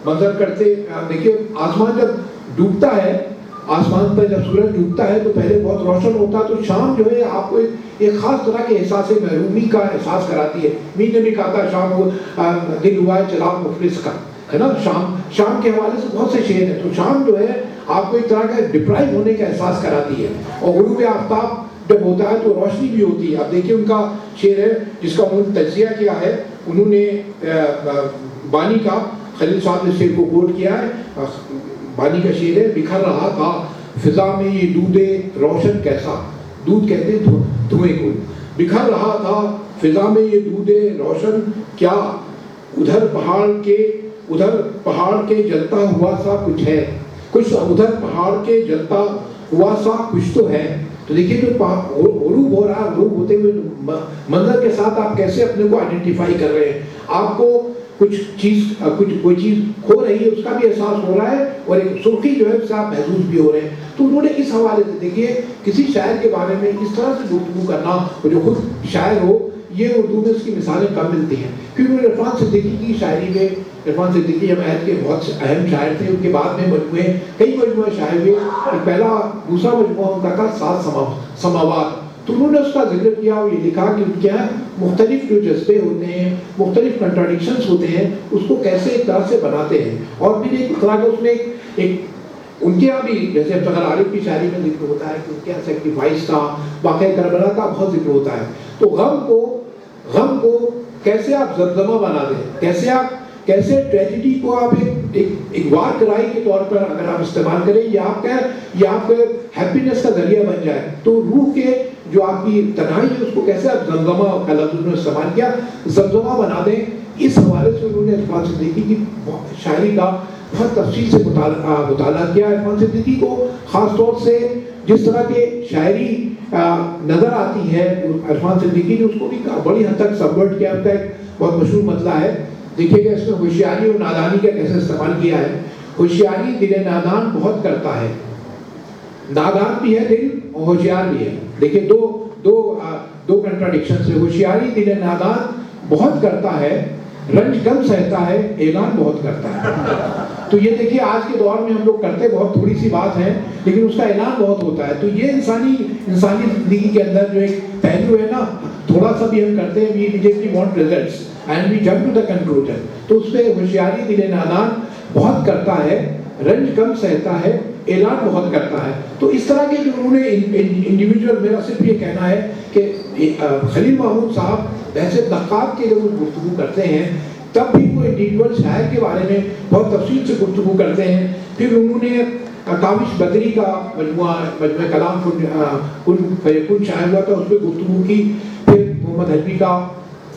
मंजर करते, देखिए आसमान जब डूबता है, आसमान पर जब सूरज डूबता है तो पहले बहुत रोशन होता है, तो शाम जो है आपको एक ख़ास तरह के एहसास महरूमी का एहसास कराती है। मीर ने भी कहा था, शाम को दिल हुआ है चराग मुफलिस का, है ना, शाम के हवाले से बहुत से शेर हैं। तो शाम जो है आपको एक तरह का डिप्राइव होने का एहसास कराती है, और गुरूब आफ्ताब जब होता है तो रोशनी भी होती है। अब देखिए उनका शेर है जिसका उन्होंने तज्ज़िया किया है, उन्होंने बानी का, खलील साहब ने शेर को कोट किया है। बानी का शेर है, बिखर रहा था फिजा में ये दूधे रोशन कैसा, दूध कहते धुएं को, बिखर रहा था फिजा में ये दूधे रोशन क्या, उधर पहाड़ के जलता हुआ सा कुछ है, कुछ उधर पहाड़ के जलता हुआ सा कुछ तो है। तो देखिए जो ग़ुरूब हो रहा है, ग़ुरूब होते हुए मंजर के साथ आप कैसे अपने को आइडेंटिफाई कर रहे हैं, आपको कोई चीज़ खो रही है उसका भी एहसास हो रहा है, और एक सुर्खी जो है उससे आप महसूस भी हो रहे हैं। तो उन्होंने इस हवाले से, देखिए किसी शायर के बारे में इस तरह से गुफ्तगू करना, और जो खुद शायर हो, ये उर्दू में उसकी मिसालें कम मिलती हैं। क्योंकि उन्होंने इरफान सिद्दीकी की शायरी में, इरफान सिद्दीकी जमायत के बहुत अहम शायर थे, उनके बाद में कई मजमुए शाये हुए। दूसरा मजमुआ उनका था सात समावात, तो उन्होंने उसका जिक्र किया और ये लिखा कि उनके यहाँ मुख्तलिफ जो जज्बे होते हैं, मुख्तलिफ कंट्राडिक्शंस होते हैं, उसको कैसे एक तरह से बनाते हैं। और फिर एक तरह का उसमें एक उनके यहाँ भी, जैसे अब्दुल आरिफ की शायरी में जिक्र होता है कि उनके यहाँ सेक्रीफाइस का, वाक़या करबला का बहुत जिक्र होता है। तो गम को कैसे आप जमजमा बना दें, कैसे ट्रेजिडी को आप एक वार कराई के तौर पर अगर आप इस्तेमाल करें, या आपके हैप्पीनेस का जरिया बन जाए, तो रूह के जो आपकी तन्हाई है उसको कैसे आप जमजमा का लफ्ज़ उन्होंने इस्तेमाल किया, जमजमा बना दें। इस हवाले से उन्होंने इरफान सिद्दीकी की शायरी का बहुत तफसील से मुताला किया। इरफान सिद्दीकी को ख़ास तौर से जिस तरह के शायरी नज़र आती है, इरफान सिद्दीकी ने उसको भी बड़ी हद तक सबवर्ट किया। उनका एक बहुत मशहूर मतला है, देखिएगा इसमें होशियारी और नादानी का कैसे इस्तेमाल किया है। होशियारी दिल नादान बहुत करता है, नादान भी है दिल और होशियार भी है। देखिए दो कंट्राडिक्शन है। होशियारी दिल नादान बहुत करता है, रंज कम सहता है, ऐलान बहुत करता है। तो ये देखिए आज के दौर में हम लोग करते बहुत थोड़ी सी बात है, लेकिन उसका ऐलान बहुत होता है। तो ये इंसानी जिंदगी के अंदर जो एक पहलू है ना, थोड़ा सा भी हम करते हैं, we immediately want results and we jump to the conclusion. तो उसमें होशियारी दिल नादान बहुत करता है, रंज कम सहता है, ऐलान बहुत करता है। तो इस तरह के जो उन्होंने इंडिविजुअल, मेरा सिर्फ ये कहना है कि खलील महमूद साहब वैसे नक़ाब के लिए गुफ्तगू करते हैं तब भी वो इंडिविजुअल शायर के बारे में बहुत तफसील से गुफ्तगू करते हैं। फिर उन्होंने काविश बदरी का मजमुआ कलाम कुन शायर हुआ था, उस पर गुफ्तगू की। फिर मोहम्मद हलवी का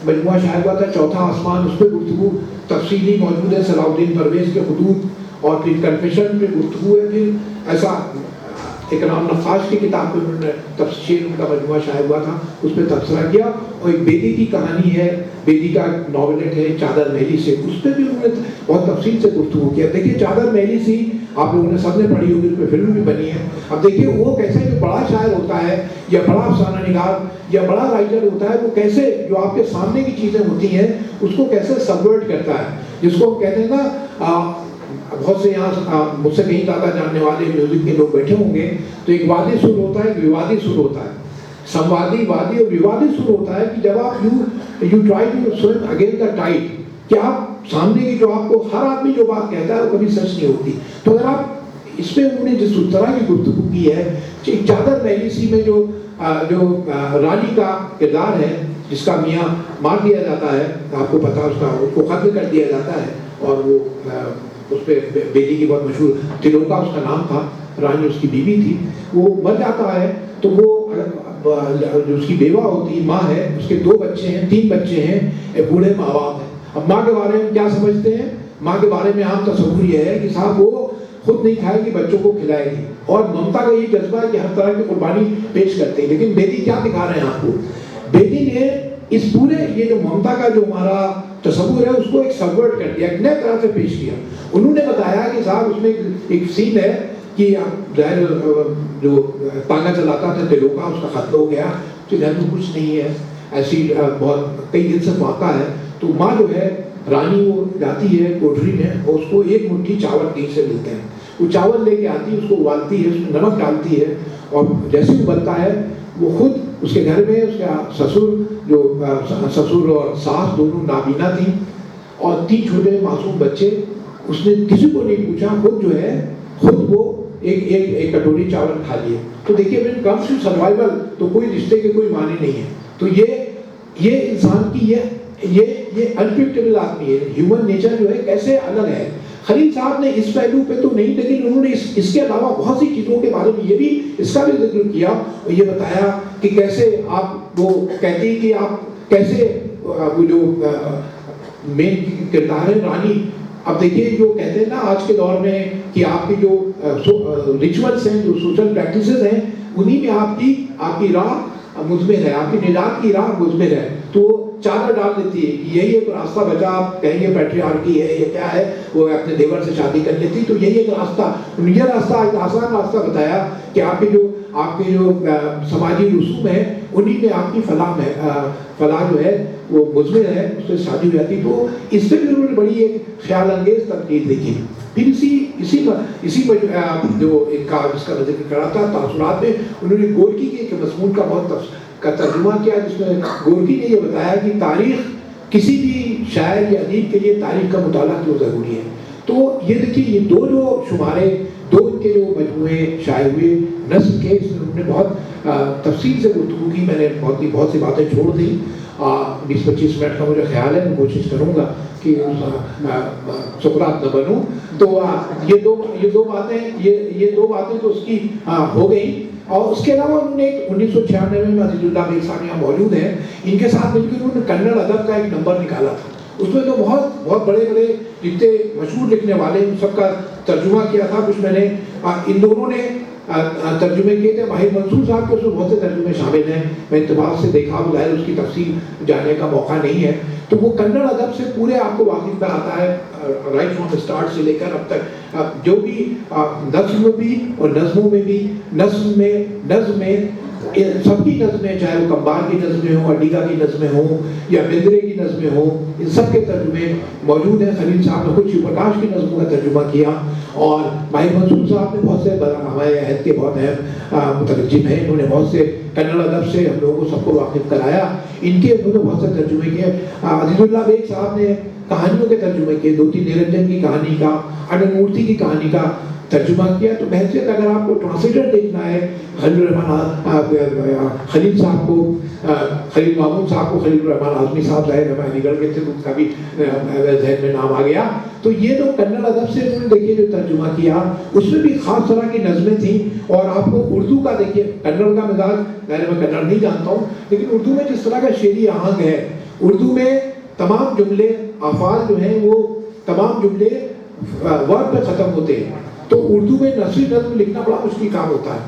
मजमुआ शायर हुआ था चौथा आसमान, उस पर गुफ्तगू तफसीली मौजूद है। सलाउद्दीन परवेज़ के खुदूद और फिर कन्फेशन पे गुफ्तगू है। फिर ऐसा इकराम नक्काश की किताब पे उन्होंने तफसीर उनका मजमुआ शायर हुआ था, उस पर तबसरा किया। और एक बेदी की कहानी है, बेदी का नॉवेलेट है चादर महली से, उस पर भी उन्होंने बहुत तफसील से गुफ्तगू किया। देखिए चादर महली सी आप लोगों ने सबने पढ़ी होगी, उस पर फिल्म भी बनी है। अब देखिए वो कैसे जो बड़ा शायर होता है या बड़ा अफसाना निगार या बड़ा राइटर होता है, वो कैसे जो आपके सामने की चीज़ें होती हैं उसको कैसे सबवर्ट करता है, जिसको हम कहते हैं ना। बहुत से यहाँ मुझसे कहीं ज़्यादा जानने वाले म्यूजिक के लोग बैठे होंगे, तो एक वादी सुर होता है, एक विवादी सुर होता है। संवादी, वादी और विवादी सुर होता है कि जब आप you try to swim against the tide, कि आप सामने की जो आपको हर आदमी जो बात कहता है वो कभी सच नहीं होती। तो अगर आप इसमें उन्होंने जिस तरह की गुफ्तगू की है, चादर महली सी में जो रानी का किरदार है जिसका मियाँ मार दिया जाता है, आपको पता उसका उसको खत्म कर दिया जाता है, और वो उस पर बेदी की बहुत मशहूर तिलोका उसका नाम था, रानी उसकी बीवी थी, वो मर जाता है। तो वो जो उसकी बेवा होती माँ है, उसके 2 बच्चे हैं, 3 बच्चे हैं, बूढ़े माँ बाप हैं। अब माँ के बारे में क्या समझते हैं? माँ के बारे में आम तस्वुर ये है कि साहब वो खुद नहीं खाएगी, बच्चों को खिलाएगी, और ममता का ये जज्बा है कि हर तरह की कुर्बानी पेश करते हैं। लेकिन बेदी क्या दिखा रहे हैं आपको? बेदी ने इस पूरे ये जो ममता का जो हमारा तस्वुर है उसको एक सबवर्ट कर दिया, एक नए तरह से पेश किया। उन्होंने बताया कि साहब उसमें एक सीन है कि जो तांगा चलाता था तिलोका, उसका खत्म हो गया, उसके घर में कुछ नहीं है, ऐसी बहुत कई दिन से फाका है। तो माँ जो है रानी वो जाती है कोठरी में और उसको एक मुट्ठी चावल कहीं से मिलते हैं, वो चावल लेके आती है, उसको उबालती है, उसमें नमक डालती है, और जैसे उबलता है वो खुद उसके घर में उसका ससुर और सास दोनों नाबीना थी, और 3 छोटे मासूम बच्चे। उसने किसी को नहीं पूछा, खुद जो है खुद वो एक कटोरी चावल खा लिए। तो देखिए when it comes to survival तो कोई रिश्ते के कोई माने नहीं है। तो ये इंसान की ये अनप्रिडिक्टेबल आदमी है, ह्यूमन नेचर जो है कैसे अलग है। खलील साहब ने इस पहलू पे तो नहीं, लेकिन उन्होंने इसके अलावा बहुत सी चीज़ों के बारे में ये भी इसका भी जिक्र किया और ये बताया कि कैसे आप वो कहती है कि आप कैसे वो जो मेन किरदार है रानी। अब देखिए जो कहते हैं ना आज के दौर में कि आपकी जो रिचुअल्स हैं, जो सोशल प्रैक्टिसेस हैं, उन्हीं में आपकी राह मुज़मिर है, आपकी निजात की राह मुज़मिर है। तो चादर डाल देती है कि यही एक रास्ता बचा, आप कहेंगे पैट्रियार्की है, ये क्या है, वो अपने देवर से शादी कर लेती, तो यही एक रास्ता, ये रास्ता एक आसान रास्ता बताया कि आपके जो समाजी रसूम है उन्हीं में आपकी फलाह जो है वो मुज़मिर है, उससे शादी हो जाती। तो इससे भी उन्होंने बड़ी एक ख्याल अंगेज तनकीद देखी। फिर इसी जो एक जिसका जिक्र करा था तासुरात में, उन्होंने गोरकी के एक मज़मून का बहुत का तर्जुमा किया, जिसमें गोरकी ने ये बताया कि तारीख किसी भी शायर या अदीब के लिए तारीख का मुताला क्यों ज़रूरी है। तो ये देखिए ये दो इनके जो मजमूए शाये हुए नस्ल के, इसमें उन्होंने बहुत तफसील से गुफ्तगू की। मैंने बहुत सी बातें छोड़ दी, 20-25 मिनट का मुझे ख्याल है, मैं कोशिश करूँगा कि सुकरात न बनूं। तो ये दो बातें तो उसकी हो गई। और उसके अलावा उन्होंने 1996 में अजीजुल्लाह बेग साहब यहाँ मौजूद हैं, इनके साथ मिलकर उन्होंने कन्नड़ अदब का एक नंबर निकाला था। उसमें तो बहुत बड़े जितने मशहूर लिखने वाले उन सबका तर्जुमा किया था। कुछ मैंने इन दोनों ने तर्जुमे किए थे। माहिर मंसूर साहब के उसमें बहुत से तर्जुमे शामिल हैं, मैं इत्तेफाक से देखा, जाहिर उसकी तफसील जानने का मौका नहीं है। तो वो कन्नड़ अदब से पूरे आपको वाकिफ कराता है, राइट फ्रॉम स्टार्ट से लेकर अब तक, जो भी नज़्म में भी और नज़्मों में भी, नज़्म में सबकी नज़में, चाहे वो कम्बार की नज़में हों, अड्डीगा की नज़में हों या बिंदरे की नज़में हों, इन सब के तर्जुमे मौजूद हैं। खलील साहब ने खुद शिवप्रकाश की नज़मों का तर्जुमा किया, और माहिर मंसूर साहब ने बहुत से हमारे अहद के बहुत अहम मुतरज्जिम हैं, इन्होंने बहुत से कन्नड़ अदब से हम लोगों को सबको वाकिफ कराया। इनके उन्होंने बहुत से तर्जुमे किए। अजीजुल्लाह बेग साहब ने कहानियों के तर्जुमे किए, 2-3 निरंजन की कहानी का, अनंत मूर्ति की कहानी का, ترجمہ کیا. تو بحثیت اگر آپ کو ٹرانسلیٹر دیکھنا ہے خلیل الرحمان خلیل صاحب کو, خلیل مامون صاحب کو, خلیل الرحمان اعظمی صاحب ظاہر ہے علی گڑھ کے تھے, ان کا بھی ذہن میں نام آ گیا. تو یہ جو کنڑ ادب سے انہوں نے دیکھیے جو ترجمہ کیا, اس میں بھی خاص طرح کی نظمیں تھیں. اور آپ کو اردو کا دیکھیے, کنڑ کا مزاج, میں کنڑ نہیں جانتا ہوں, لیکن اردو میں جس طرح کا شعری آہنگ ہے, اردو میں تمام جملے افعال جو ہیں وہ تمام جملے ورڈ پہ ختم ہوتے ہیں. تو اردو میں نثری نظم لکھنا بڑا مشکل کام ہوتا ہے.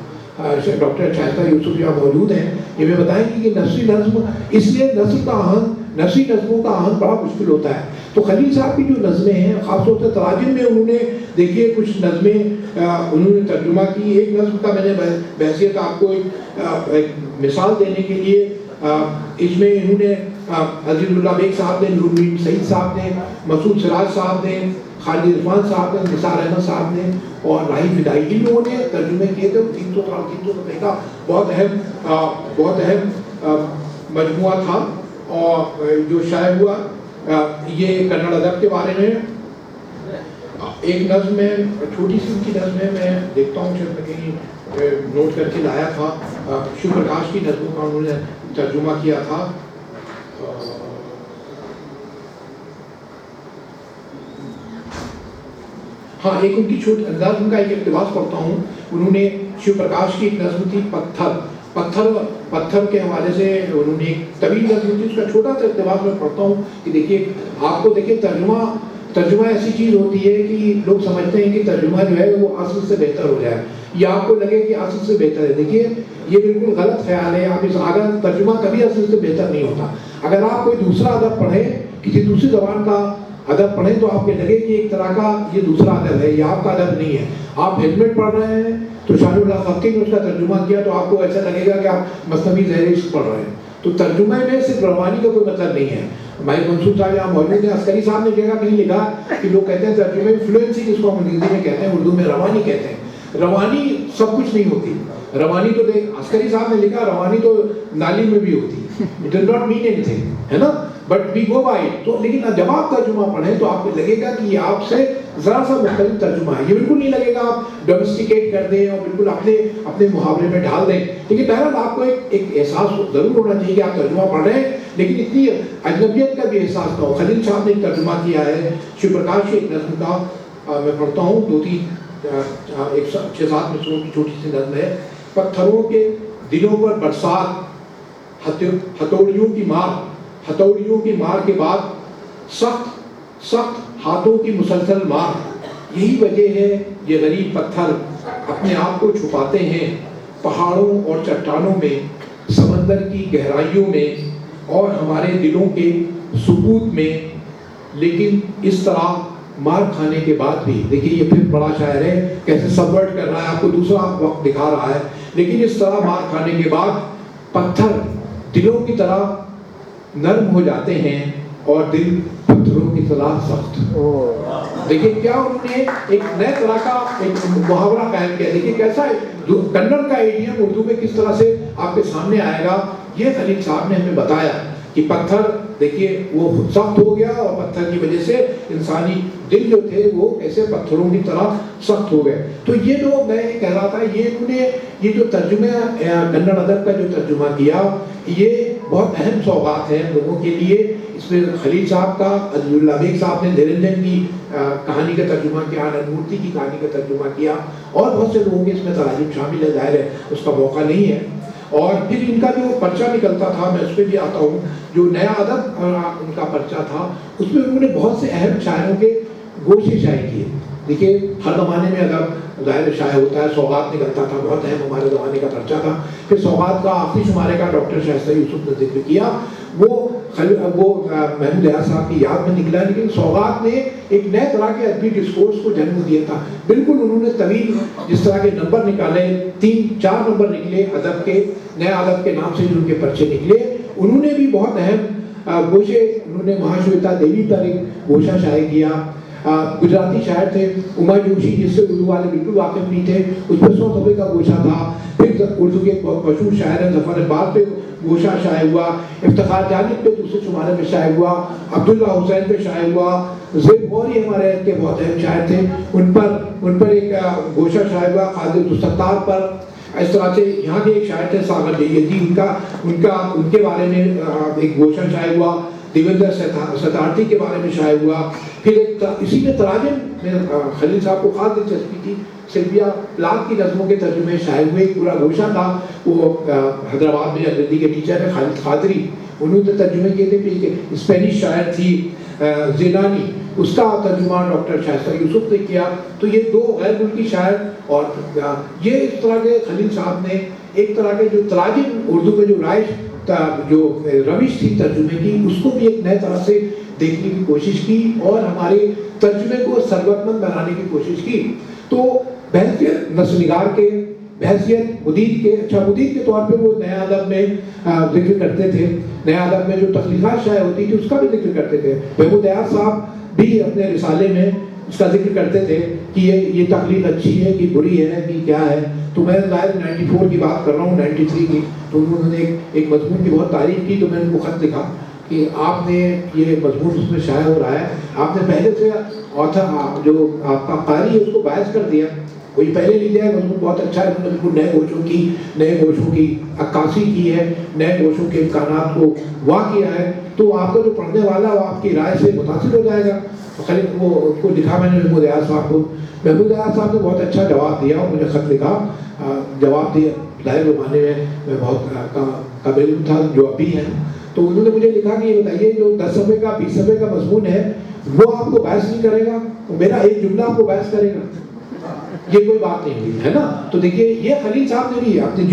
ڈاکٹر شائستہ یوسف یہاں موجود ہیں, یہ میں بتائیں گے کہ نثری نظم, اس لیے نثری نظموں کا آہنگ بڑا مشکل ہوتا ہے. تو خلیل صاحب کی جو نظمیں ہیں, خاص طور سے تراجم میں انہوں نے دیکھیے کچھ نظمیں انہوں نے ترجمہ کی. ایک نظم کا میں نے بحثیت آپ کو ایک مثال دینے کے لیے, اس میں انہوں نے عزیز اللہ بیگ صاحب نے, نور الدین سعید صاحب نے, مسعود سراج صاحب نے, خالد عرفان صاحب نے, نثار احمد صاحب نے اور راہی فدائی, ان لوگوں نے ترجمے کیے تھے. 300 روپے کا بہت اہم مجموعہ تھا اور جو شائع ہوا. یہ کنڑ ادب کے بارے میں ایک نظم میں, چھوٹی سی ان کی نظم ہے, میں دیکھتا ہوں شاید میں کہیں نوٹ کر کے لایا تھا. شیو پرکاش کی نظموں کا انہوں نے ترجمہ کیا تھا. ہاں, ایک ان کی چھوٹی نظم کا ایک اقتباس پڑھتا ہوں. انہوں نے شیو پرکاش کی ایک نظم تھی پتھر کے حوالے سے انہوں نے ایک طویل نظم تھی, اس کا چھوٹا سا اقتباس میں پڑھتا ہوں کہ دیکھیے آپ کو, دیکھیے ترجمہ ایسی چیز ہوتی ہے کہ لوگ سمجھتے ہیں کہ ترجمہ جو ہے وہ اصل سے بہتر ہو جائے, یا آپ کو لگے کہ اصل سے بہتر ہے. دیکھیے یہ بالکل غلط خیال ہے. آپ اگر ترجمہ کبھی اصل سے بہتر نہیں ہوتا. اگر آپ کوئی دوسرا ادب پڑھیں, کسی دوسری زبان کا ادب پڑھیں, تو آپ کے لگے کہ ایک طرح کا یہ دوسرا ادب ہے, یہ آپ کا ادب نہیں ہے. آپ ہیلمٹ پڑھ رہے ہیں تو شاہ اللہ فقی نے اس کا ترجمہ کیا, تو آپ کو ایسا لگے گا کہ آپ مثنوی زہر عشق پڑھ رہے ہیں. تو ترجمے میں صرف روانی کا کوئی مطلب نہیں ہے. ہمارے منصور صاحب یہاں موجود ہیں, عسکری صاحب نے جگہ کہیں لکھا کہ لوگ کہتے ہیں ترجمے میں فلوئنسی, جس کو ہم انگریزی میں کہتے ہیں, اردو میں روانی کہتے ہیں. روانی سب کچھ نہیں ہوتی. روانی تو دیکھ, عسکری صاحب نے لکھا روانی تو نالی میں بھی ہوتی, it does not mean any thing, ہے نا, بٹ وی گو بائی. تو لیکن جب آپ ترجمہ پڑھیں تو آپ کو لگے گا کہ یہ آپ سے ذرا سا مختلف ترجمہ ہے. یہ بالکل نہیں لگے گا آپ ڈومیسٹیکیٹ کر دیں اور بالکل اپنے محاورے میں ڈال دیں. لیکن بہرحال آپ کو ایک احساس ضرور ہونا چاہیے کہ آپ ترجمہ پڑھ رہے ہیں, لیکن اتنی اجنبیت کا بھی احساس نہ ہو. خلیل صاحب نے ایک ترجمہ کیا ہے شیو پرکاش کی ایک نظم کا, میں پڑھتا ہوں, 6-7 مصروں کی چھوٹی سی نظم ہے. پتھروں کے دلوں پر برسات, ہتھوڑیوں کی مار کے بعد سخت ہاتھوں کی مسلسل مار. یہی وجہ ہے یہ غریب پتھر اپنے آپ کو چھپاتے ہیں پہاڑوں اور چٹانوں میں, سمندر کی گہرائیوں میں اور ہمارے دلوں کے سکوت میں. لیکن اس طرح مار کھانے کے بعد بھی, دیکھیے یہ پھر بڑا شاعر ہے, کیسے سبورٹ کر رہا ہے, آپ کو دوسرا وقت دکھا رہا ہے. لیکن اس طرح مار کھانے کے بعد پتھر دلوں کی طرح نرم ہو جاتے ہیں اور دل پتھروں کی طرح سخت. دیکھیے کیا انہوں نے ایک نئے طرح کا ایک محاورہ قائم کیا. دیکھیے کیسا کنڑ کا ایڈیم اردو میں کس طرح سے آپ کے سامنے آئے گا. یہ خلیل صاحب نے ہمیں بتایا کہ پتھر دیکھیے وہ سخت ہو گیا, اور پتھر کی وجہ سے انسانی دل جو تھے وہ ایسے پتھروں کی طرح سخت ہو گئے. تو یہ جو میں کہہ رہا تھا, یہ انہوں نے یہ جو ترجمہ کنڑ ادب کا جو ترجمہ کیا, یہ بہت اہم سوغات ہے لوگوں کے لیے. اس میں خلیل صاحب کا, عزیز اللہ بیگ صاحب نے نرنجن کی کہانی کا ترجمہ کیا, آنند مورتی کی کہانی کا ترجمہ کیا, اور بہت سے لوگوں کے اس میں تراجم شامل ہے. ظاہر ہے اس کا موقع نہیں ہے. اور پھر ان کا جو پرچہ نکلتا تھا, میں اس پہ بھی آتا ہوں, جو نیا ادب ان کا پرچہ تھا, اس میں انہوں نے بہت سے اہم شاعروں کے گوشے شائع کیے. دیکھیے ہر زمانے میں ادب ظاہر شائع ہوتا ہے. سوغات نکلتا تھا, بہت اہم ہمارے زمانے کا پرچہ تھا. پھر سوغات کا آخری شمارے کا ڈاکٹر شائستہ یوسف نے ذکر کیا, وہ محمود ریاض صاحب کی یاد میں نکلا. لیکن سوغات نے ایک نئے طرح کے ادبی ڈسکورس کو جنم دیا تھا. بالکل انہوں نے طویل جس طرح کے نمبر نکالے, 3-4 نمبر نکلے ادب کے, نئے ادب کے نام سے جو ان کے پرچے نکلے. انہوں نے بھی بہت اہم گوشے, انہوں نے مہاشویتا دیوی پر ایک گوشہ شائع کیا. गुजराती शायर थे उमा जोशी, जिससे उर्दू वाले बिल्कुल वाकिफ नहीं थे, उस पर 100 सफ़े का गोशा था। फिर उर्दू के मशहूर शायर हैं ज़फ़र इक़बाल पे गोशा शाये हुआ, इफ्तिखार जानिब पे दूसरे शुमारे में शाये हुआ, अब्दुल्ला हुसैन पे शाये हुआ, ज़ैद मौरी हमारे के बहुत अहम शायर थे, उन पर एक गोशा शाये हुआ, क़ादिर अब्दुल सत्तार पर। इस तरह से यहाँ के एक शायर थे सागर जय्यदी, उनके बारे में एक गोशा शाये हुआ, देवेंद्र सतार्थी के बारे में शाये हुआ। फिर इसी में तराजम में खलील साहब को खास दिलचस्पी थी, सिल्विया प्लाथ की नज़मों के तर्जुमे शाये हुए, एक पूरा गोशा था। वो हैदराबाद में अंग्रेजी के टीचर है खालिद खादरी, उन्होंने तर्जुमे किए थे। फिर स्पेनिश शायर थी ज़ेलानी, उसका तर्जुमा डॉक्टर शाइस्ता यूसुफ ने किया। तो ये दो गैर मुल्की शायर, और ये इस तरह के खलील साहब ने एक तरह के जो तराजिम उर्दू में जो राइश जो रविश थी तर्जुमे की, उसको भी एक नए तरह से देखने की कोशिश की और हमारे तर्जुमे को सरबतमंद बनाने की कोशिश की। तो बहसियत नस्लनिगार के, बहसियत मुदीर के, अच्छा मुदीर के तौर पे वो नए अदब में जिक्र करते थे, नए अदब में जो तख्लीक़ात शाये होती थी उसका भी जिक्र करते थे। महमूद अयाज साहब भी अपने रिसाले में उसका जिक्र करते थे कि ये तख्लीक अच्छी है कि बुरी है कि क्या है। तो मैं ज़ाहिर 94 की बात कर रहा हूँ, 93 की। तो उन्होंने एक मजमून की बहुत तारीफ़ की, तो मैंने उनको ख़त लिखा कि आपने ये मजमून उसमें शाया हो रहा है, आपने पहले से ऑथर जो आपका कारी है उसको बायस कर दिया, वही पहले लिख दिया मजमून बहुत अच्छा है, उन्होंने बिल्कुल नए गोशों की अक्कासी की है, नए गोशों के इम्कानात को वाह किया है। तो आपका जो पढ़ने वाला वो आपकी राय से मुतासिर हो जाएगा। खाली वो उसको लिखा मैंने महमूद अयाज साहब को, महमूद अयाज साहब ने बहुत अच्छा जवाब दिया और मुझे ख़त लिखा, जवाब दिया। ज़ाहिर ज़माने में मैं बहुत काबिल था जो अभी हैं। तो उन्होंने मुझे लिखा कि ये बताइए जो 10 सफ़े का 20 सफ़े का मजमून है वो आपको बहस नहीं करेगा, तो मेरा एक जुमला आपको बहस करेगा, ये कोई बात नहीं हुई है ना। तो देखिए ये खलील साहब ने भी अपने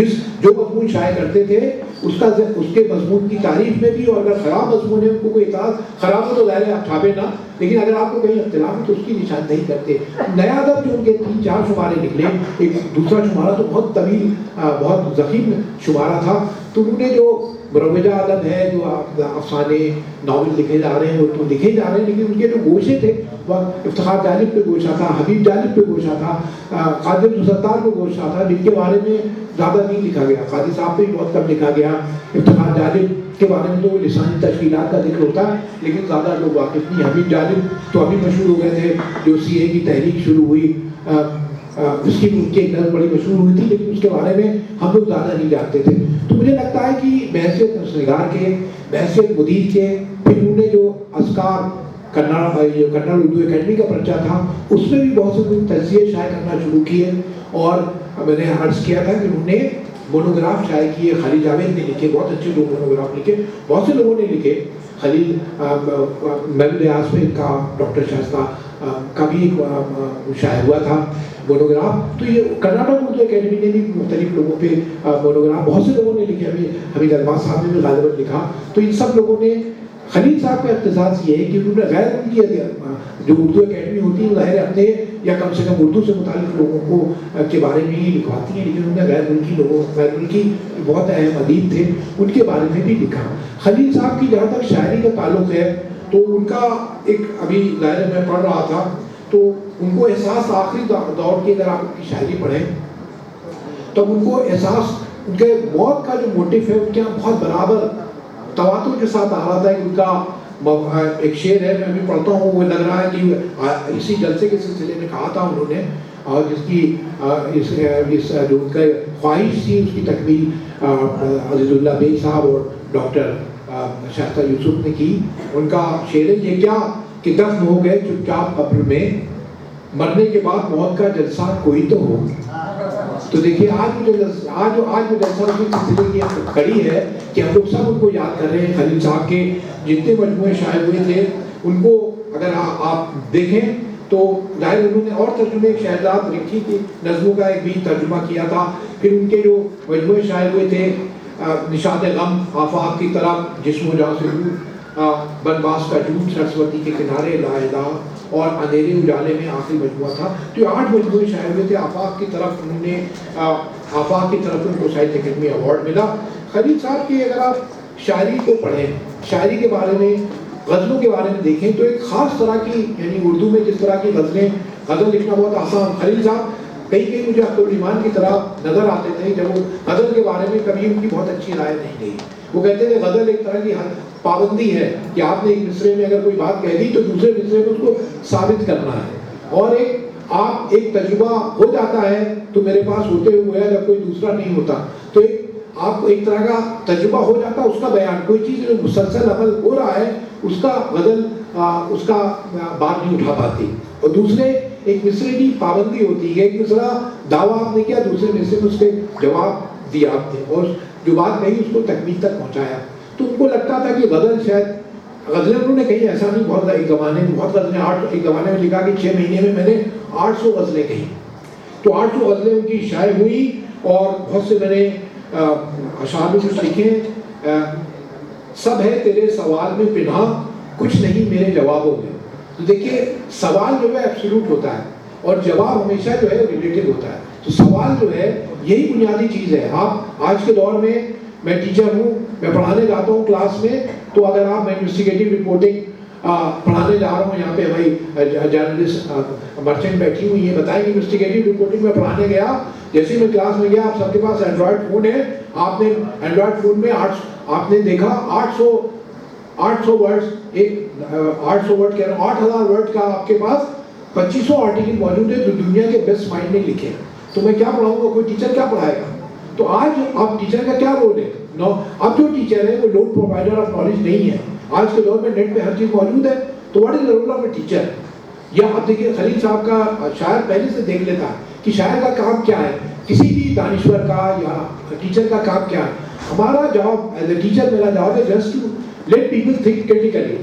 जो मजमून शाये करते थे उसके मजमून की तारीफ में भी, और अगर ख़राब मजमून है उनको कोई इताद ख़राब हो तो ज़ाहिर आप छापे ना, लेकिन अगर आपको कहीं इख्तिलाफ है तो उसकी निशानदेही करते। नया अदब जो उनके 3-4 शुमारे निकले, एक दूसरा शुमारा तो बहुत तवील बहुत ज़ख़ीम शुमारा था। तो उन्होंने जो मुरवजा अदब है, जो अफसाने नावल लिखे जा रहे हैं वो तो लिखे जा रहे हैं, लेकिन उनके जो गोशे थे वह इफ्तिखार जानिब पे गोशा था, हबीब जानिब पे गोशा था, क़ादिर अब्दुल सत्तार पे गोशा था, जिनके बारे में ज़्यादा नहीं लिखा गया। कादी साहब पे भी बहुत कम लिखा गया। इफ्तिखार जानिब के बारे में तो लिसानी तशकीलात का जिक्र होता है, लेकिन ज़्यादा लोग वाकिफ़ नहीं। हबीब जानिब तो अभी मशहूर हो गए थे, जो CA की तहरीक शुरू हुई, उसकी उनकी एक नज़र बड़ी मशहूर हुई थी, लेकिन उसके बारे में हम लोग ज़्यादा नहीं जानते थे। तो मुझे लगता है कि बहसियत नस्लनिगार के, बहसियत मुदीर के, फिर उन्होंने जो अस्कार कन्नड़ उर्दू एकेडमी का पर्चा था उसमें भी बहुत से तज़किये शाये करना शुरू किए। और मैंने अर्ज़ किया था कि उन्होंने मोनोग्राफ शाये किए, खलील जावेद ने लिखे, बहुत अच्छे लोग मोनोग्राफ लिखे, बहुत से लोगों ने लिखे। खलील महमूद अयाज पे इनका डॉक्टर शाइस्ता का भी शाये हुआ था मोनोग्राफ। तो ये कर्नाटक उर्दू एकेडमी ने भी मुख्तलिफ लोगों पे मोनोग्राफ बहुत से लोगों ने लिखे, अभी हमीद अल्बाज साहब ने भी गालिबन लिखा। तो इन सब लोगों ने, खलील साहब का इख्तिसास ये है कि उन्होंने गैर मुल्की जो उर्दू एकेडमी होती है ज़ाहिर अपने या कम से कम उर्दू से मुतालिक लोगों को के बारे में ही लिखवाती है, लेकिन उन्होंने गैर मुल्की बहुत अहम अदीब थे उनके बारे में भी लिखा। खलील साहब की जहाँ तक शायरी का ताल्लुक़ है तो उनका एक, अभी ज़ाहिर मैं पढ़ रहा था तो उनको एहसास आखिरी दौर की, अगर आप उनकी शायरी पढ़ें तब उनको एहसास, उनके मौत का जो मोटिव है उनके यहाँ बहुत बराबर तवातुर के साथ आ रहा था। कि उनका एक शेर है, मैं अभी पढ़ता हूँ, वो लग रहा है कि इसी जलसे के सिलसिले में कहा था उन्होंने, और जिसकी इस जो उनका ख्वाहिश थी उसकी तकमील अज़ीज़ुल्लाह बेग साहब और डॉक्टर शाइस्ता यूसुफ ने की। उनका शेर है, ये क्या कि दफन हो गए चुपचाप कब्र में, मरने के बाद मौत का जलसा कोई तो हो। तो देखिए आज जो जलसा उसी सिलसिले की कड़ी है कि हम लोग सब उनको याद कर रहे हैं। खलील साहब के जितने मजमूए शाये हुए थे उनको अगर आप देखें तो ज़ाहिर उन्होंने और तर्जुमे, एक शहजाद लिखी थी, नज़मों का एक भी तर्जुमा किया था। फिर उनके जो मजमूए शाये हुए थे, निशात गम, आफाक की तरफ, जिस्म जहाँ से दूर, बनवास का जूट, सरस्वती के किनारे, लाइला और अंधेरे उजाले में आखिरी मजमुआ था। तो 8 मजमूए शाये हुए थे। आफाक की तरफ उन्होंने, आफाक की तरफ उनको साहित्य अकेडमी अवार्ड मिला। खलील साहब की अगर आप शायरी को पढ़ें, शायरी के बारे में غزلوں کے بارے میں دیکھیں تو ایک خاص طرح کی، یعنی اردو میں جس طرح کی غزل لکھنا بہت آسان. خلیل صاحب کئی مجھے عبدالرحمان کی طرح نظر آتے تھے جب وہ غزل کے بارے میں کبھی ان کی بہت اچھی رائے نہیں دی. وہ کہتے تھے غزل ایک طرح کی پابندی ہے کہ آپ نے ایک مصرے میں اگر کوئی بات کہہ دی تو دوسرے مصرے میں اس کو ثابت کرنا ہے. اور ایک تجربہ ہو جاتا ہے تو میرے پاس ہوتے ہوئے اگر کوئی دوسرا نہیں ہوتا تو آپ کو ایک طرح کا تجربہ ہو جاتا ہے، اس کا بیان، کوئی چیز جو مسلسل عمل ہو رہا ہے اس کا غزل اس کا بات نہیں اٹھا پاتی. اور دوسرے ایک مصرے کی پابندی ہوتی ہے، ایک مصرا دعویٰ آپ نے کیا، دوسرے مصرے میں اس کے جواب دیا آپ نے اور جو بات کہی اس کو تکمیل تک پہنچایا. تو ان کو لگتا تھا کہ غزل شاید غزلیں انہوں نے کہیں، ایسا نہیں، بہت ایک زمانے میں بہت غزلیں، ایک زمانے میں لکھا کہ 6 مہینے میں میں نے 800 غزلیں کہیں. تو 800 غزلیں ان کی شائع ہوئی اور بہت سے میں نے اشعار میں لکھے. سب ہے تیرے سوال میں پنہاں، کچھ نہیں میرے جوابوں میں. تو دیکھیے سوال جو ہے ایبسولوٹ ہوتا ہے اور جواب ہمیشہ جو ہے ریلیٹیو ہوتا ہے. تو سوال جو ہے یہی بنیادی چیز ہے. آپ آج کے دور میں ٹیچر ہوں، میں پڑھانے جاتا ہوں کلاس میں، تو اگر آپ، میں انویسٹیگیٹو رپورٹنگ پڑھانے جا رہا ہوں، یہاں پہ ہماری جرنلسٹ مرچنٹ بیٹھی ہوئی ہیں، بتائیں گے انویسٹیگیٹو رپورٹنگ میں پڑھانے گیا. جیسے میں کلاس میں گیا، آپ سب کے پاس اینڈرائڈ فون ہے، آپ نے اینڈرائڈ فون میں آپ نے دیکھا 800 ورڈز، 800 ورڈ کہہ رہا ہوں، 8000 ورڈ کا آپ کے پاس 2500 آرٹیکل موجود ہے جو دنیا کے بیسٹ مائنڈ نے لکھے. تو میں کیا پڑھاؤں گا؟ کوئی ٹیچر کیا پڑھائے گا؟ تو آج اب ٹیچر کا کیا رول ہے؟ اب جو ٹیچر ہے وہ لوڈ پرووائڈر آف نالج نہیں ہے. آج کے دور میں نیٹ پہ ہر چیز موجود ہے. تو what is the role of a teacher? یا آپ دیکھیے خلیل صاحب کا شاعر پہلے سے دیکھ لیتا ہے کہ شاعر کا کام کیا ہے، کسی بھی دانشور کا یا ٹیچر کا کام کیا ہے. ہمارا جواب ایز اے ٹیچر، میرا جواب ہے just to let people think critically.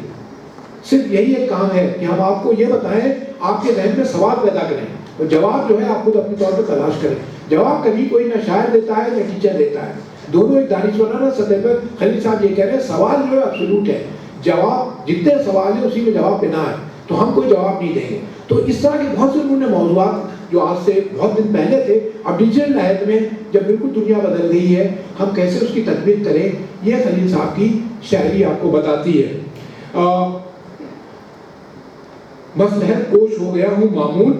صرف یہی ایک کام ہے کہ ہم آپ کو یہ بتائیں، آپ کے ذہن میں سوال پیدا کریں اور جواب جو ہے آپ خود اپنے طور پہ تلاش کریں. جواب کبھی کوئی نہ شاعر دیتا ہے نہ ٹیچر دیتا ہے، دونوں ایک دانشورانہ سطح پر. خلیل صاحب یہ کہہ رہے ہیں سوال جو ہے ایبسولوٹ ہے، جواب جتنے سوال ہیں اسی میں جواب بنا ہے، تو ہم کوئی جواب نہیں دیں گے. تو اس طرح کے بہت سے انہوں نے موضوعات جو آج سے بہت دن پہلے تھے، اب ڈیجیٹل لائف میں جب بالکل دنیا بدل گئی ہے، ہم کیسے اس کی تطبیق کریں، یہ خلیل صاحب کی شاعری آپ کو بتاتی ہے. مصلحت کوش ہو گیا ہوں معمول،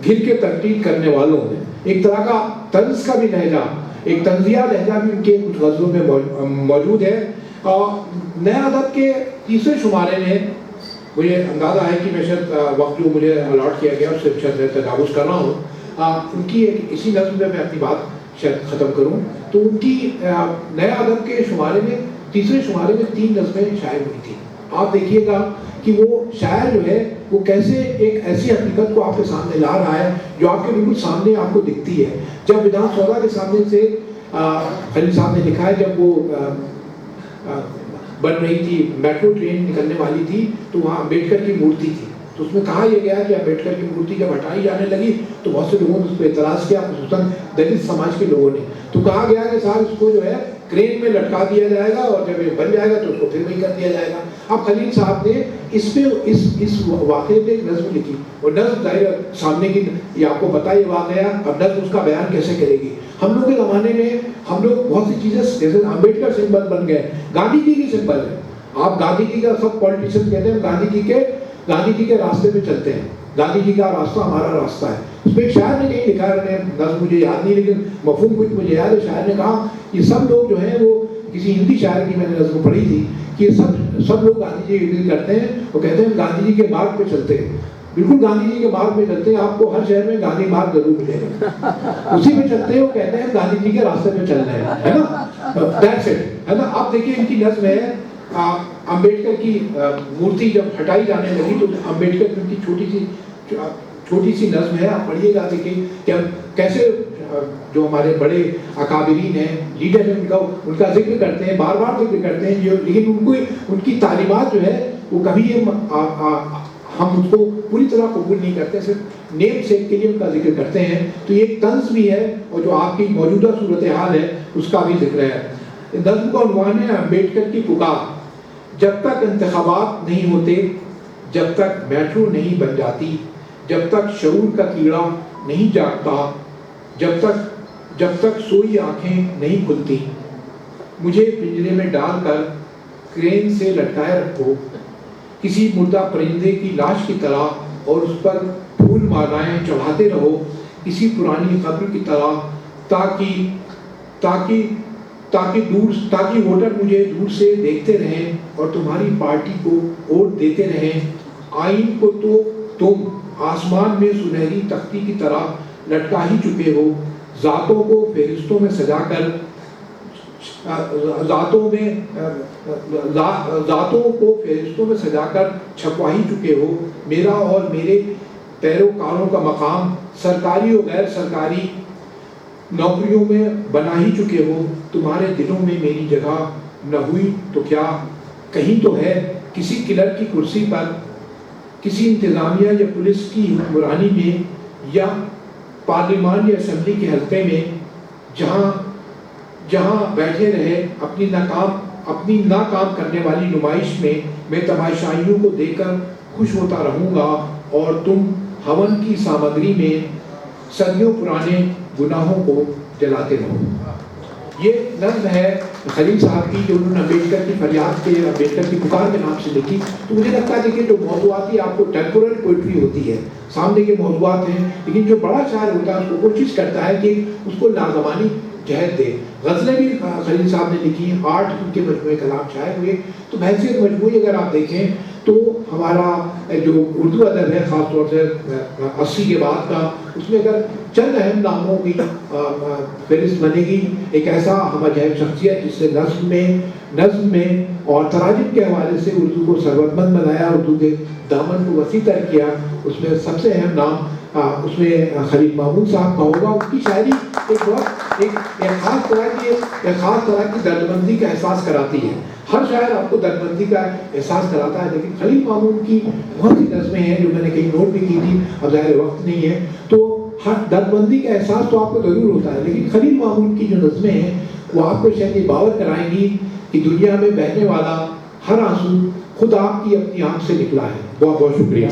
گھر کے ترتیب کرنے والوں میں. ایک طرح کا طنز کا بھی لہجہ، ایک طنزیہ لہجہ بھی ان کے کچھ غزلوں میں موجود ہے. نئے ادب کے تیسرے شمارے میں مجھے اندازہ ہے کہ میں شاید وقت جو مجھے الاٹ کیا گیا اس سے شاید تجاوز کر رہا ہوں. ان کی اسی نظم میں اپنی بات شاید ختم کروں. تو ان کی نئے ادب کے شمارے میں تیسرے شمارے میں 3 نظمیں شائع ہوئی تھیں. آپ دیکھیے گا کہ وہ شاعر جو ہے وہ کیسے ایک ایسی حقیقت کو آپ کے سامنے لا رہا ہے جو آپ کے بالکل سامنے آپ کو دکھتی ہے. جب ودھان سودا کے سامنے سے خلیل صاحب نے لکھا ہے، جب وہ بن رہی تھی، میٹرو ٹرین نکلنے والی تھی، تو وہاں امبیڈکر کی مورتی تھی. تو اس میں کہا یہ گیا کہ امبیڈکر کی مورتی جب ہٹائی جانے لگی تو بہت سے لوگوں نے اس پہ اعتراض کیا، خصوصاً دلت سماج کے لوگوں نے. تو کہا گیا کہ صاحب اس کو جو ہے کرین میں لٹکا دیا جائے گا اور جب یہ بن جائے گا تو اس کو پھر وہی کر دیا جائے گا. اب خلیل صاحب نے اس پہ اس واقعے پہ ایک نظم لکھی، اور نظم ظاہر سامنے کی، یہ آپ کو پتہ یہ واقعہ، اب نظم اس کا بیان کیسے کرے گی. ہم لوگ کے زمانے میں ہم لوگ بہت سی چیزیں، جیسے امبیڈکر سمبل بن گئے، گاندھی جی کی سمبل ہے. آپ گاندھی جی کا، سب پولیٹیشین کہتے ہیں گاندھی جی کے راستے پہ چلتے ہیں، گاندھی جی کا راستہ ہمارا راستہ ہے. اس پہ ایک شاعر نے کہیں لکھا ہے، نظم مجھے یاد نہیں لیکن مفہوم کچھ مجھے یاد ہے. شاعر نے کہا یہ سب لوگ جو ہیں، وہ کسی ہندی شاعر کی میں نے نظم پڑھی تھی کہ یہ سب لوگ گاندھی جی کی عزت کرتے ہیں، وہ کہتے ہیں گاندھی جی کے مارگ پہ چلتے ہیں. بالکل گاندھی جی کے مارگ پہ چلتے ہیں، آپ کو ہر شہر میں گاندھی مارگ ضرور ملے گا، اسی پہ چلتے ہیں. وہ کہتے ہیں گاندھی جی کے راستے پہ چل رہے ہیں، ہے نا، دیٹس اٹ، ہے نا. آپ دیکھیے ان کی نظم ہے، امبیڈکر کی مورتی جب ہٹائی جانے لگی تو امبیڈکر کی ان کی چھوٹی سی نظم ہے. آپ پڑھیے گا، دیکھیے کہ کیسے جو ہمارے بڑے اکابرین ہیں، لیڈر ہیں، ان کا ذکر کرتے ہیں، بار بار ذکر کرتے ہیں، لیکن ان کی تعلیمات جو ہے وہ کبھی ہم اس کو پوری طرح قبول نہیں کرتے، صرف نیم سیک کے لیے ان کا ذکر کرتے ہیں. تو یہ ایک طنز بھی ہے اور جو آپ کی موجودہ صورتحال ہے اس کا بھی ذکر ہے. نظم کا عنوان ہے امبیڈکر کی پکار. جب تک انتخابات نہیں ہوتے، جب تک میٹرو نہیں بن جاتی، جب تک شعور کا کیڑا نہیں جاگتا، جب تک سوئی آنکھیں نہیں کھلتی، مجھے پنجرے میں ڈال کر کرین سے لٹکائے رکھو، किसी मुर्दा परिंदे की लाश की तरह और उस पर फूल मालाएं चढ़ाते रहो किसी पुरानी कब्र की तरह, ताकि वोटर मुझे दूर से देखते रहें और तुम्हारी पार्टी को वोट देते रहें। आइन को तो तुम आसमान में सुनहरी तख्ती की तरह लटका ही चुके हो, ज़ातों को फहरिस्तों में सजाकर ज़ातों को फहरिस्तों में सजाकर छपवा ही चुके हो। मेरा और मेरे पैरोकारों का मकाम सरकारी और गैर सरकारी नौकरियों में बना ही चुके हो। तुम्हारे दिलों में मेरी जगह न हुई तो क्या कहीं तो है किसी क्लर्क की कुर्सी पर, किसी इंतज़ामिया या पुलिस की हुक्मरानी में, या पार्लियामान या असेंबली के हल्के में, जहाँ बैठे रहे अपनी नाकाम करने वाली नुमाइश में मैं तमाशाइयों को देखकर खुश होता रहूँगा और तुम हवन की सामग्री में सदियों पुराने गुनाहों को जलाते रहो। ये नज़्म है खलील साहब की जो उन्होंने अम्बेडकर की फरियाद के, अम्बेडकर की पुकार के नाम से लिखी। तो मुझे लगता है देखिए जो मौज़ूआती आपको टेम्पोररी पोइट्री होती है, सामने के मौज़ूआत हैं, लेकिन जो बड़ा शायर होता है उसको कोशिश करता है कि उसको लाज़मानी जहद दे। गज़लें भी खलील साहब ने लिखी, 8 उनके मजमूए कलाम शायर हुए। तो बहसियत मजमूई अगर आप देखें तो हमारा जो उर्दू अदब है ख़ास तौर से 80 के बाद का, उसमें अगर चंद अहम नामों की फहरिस्त बनेगी, एक ऐसा हम अजैब शख्सियत जिससे नज़्म में और तराजिम के हवाले से उर्दू को सरबतमंद बनाया, उर्दू के दामन को वसी तर किया, उसमें सबसे अहम नाम उसमें खलील मामून साहब का होगा। उनकी शायरी एक ख़ास तरह की दर्दमंदी का एहसास कराती है। हर शायर आपको दर्दमंदी का एहसास कराता है, लेकिन खलील मामून की बहुत सी नज़में हैं जो मैंने कहीं नोट भी की थी, अब ज़ाहिर वक्त नहीं है, तो हर दर्दमंदी का एहसास तो आपको ज़रूर होता है, लेकिन खलील मामून की जो नज़में हैं वो आपको शायद ये बावर कराएंगी कि दुनिया में बहने वाला हर आंसू खुद आपकी अपनी आँख से निकला है। बहुत बहुत शुक्रिया।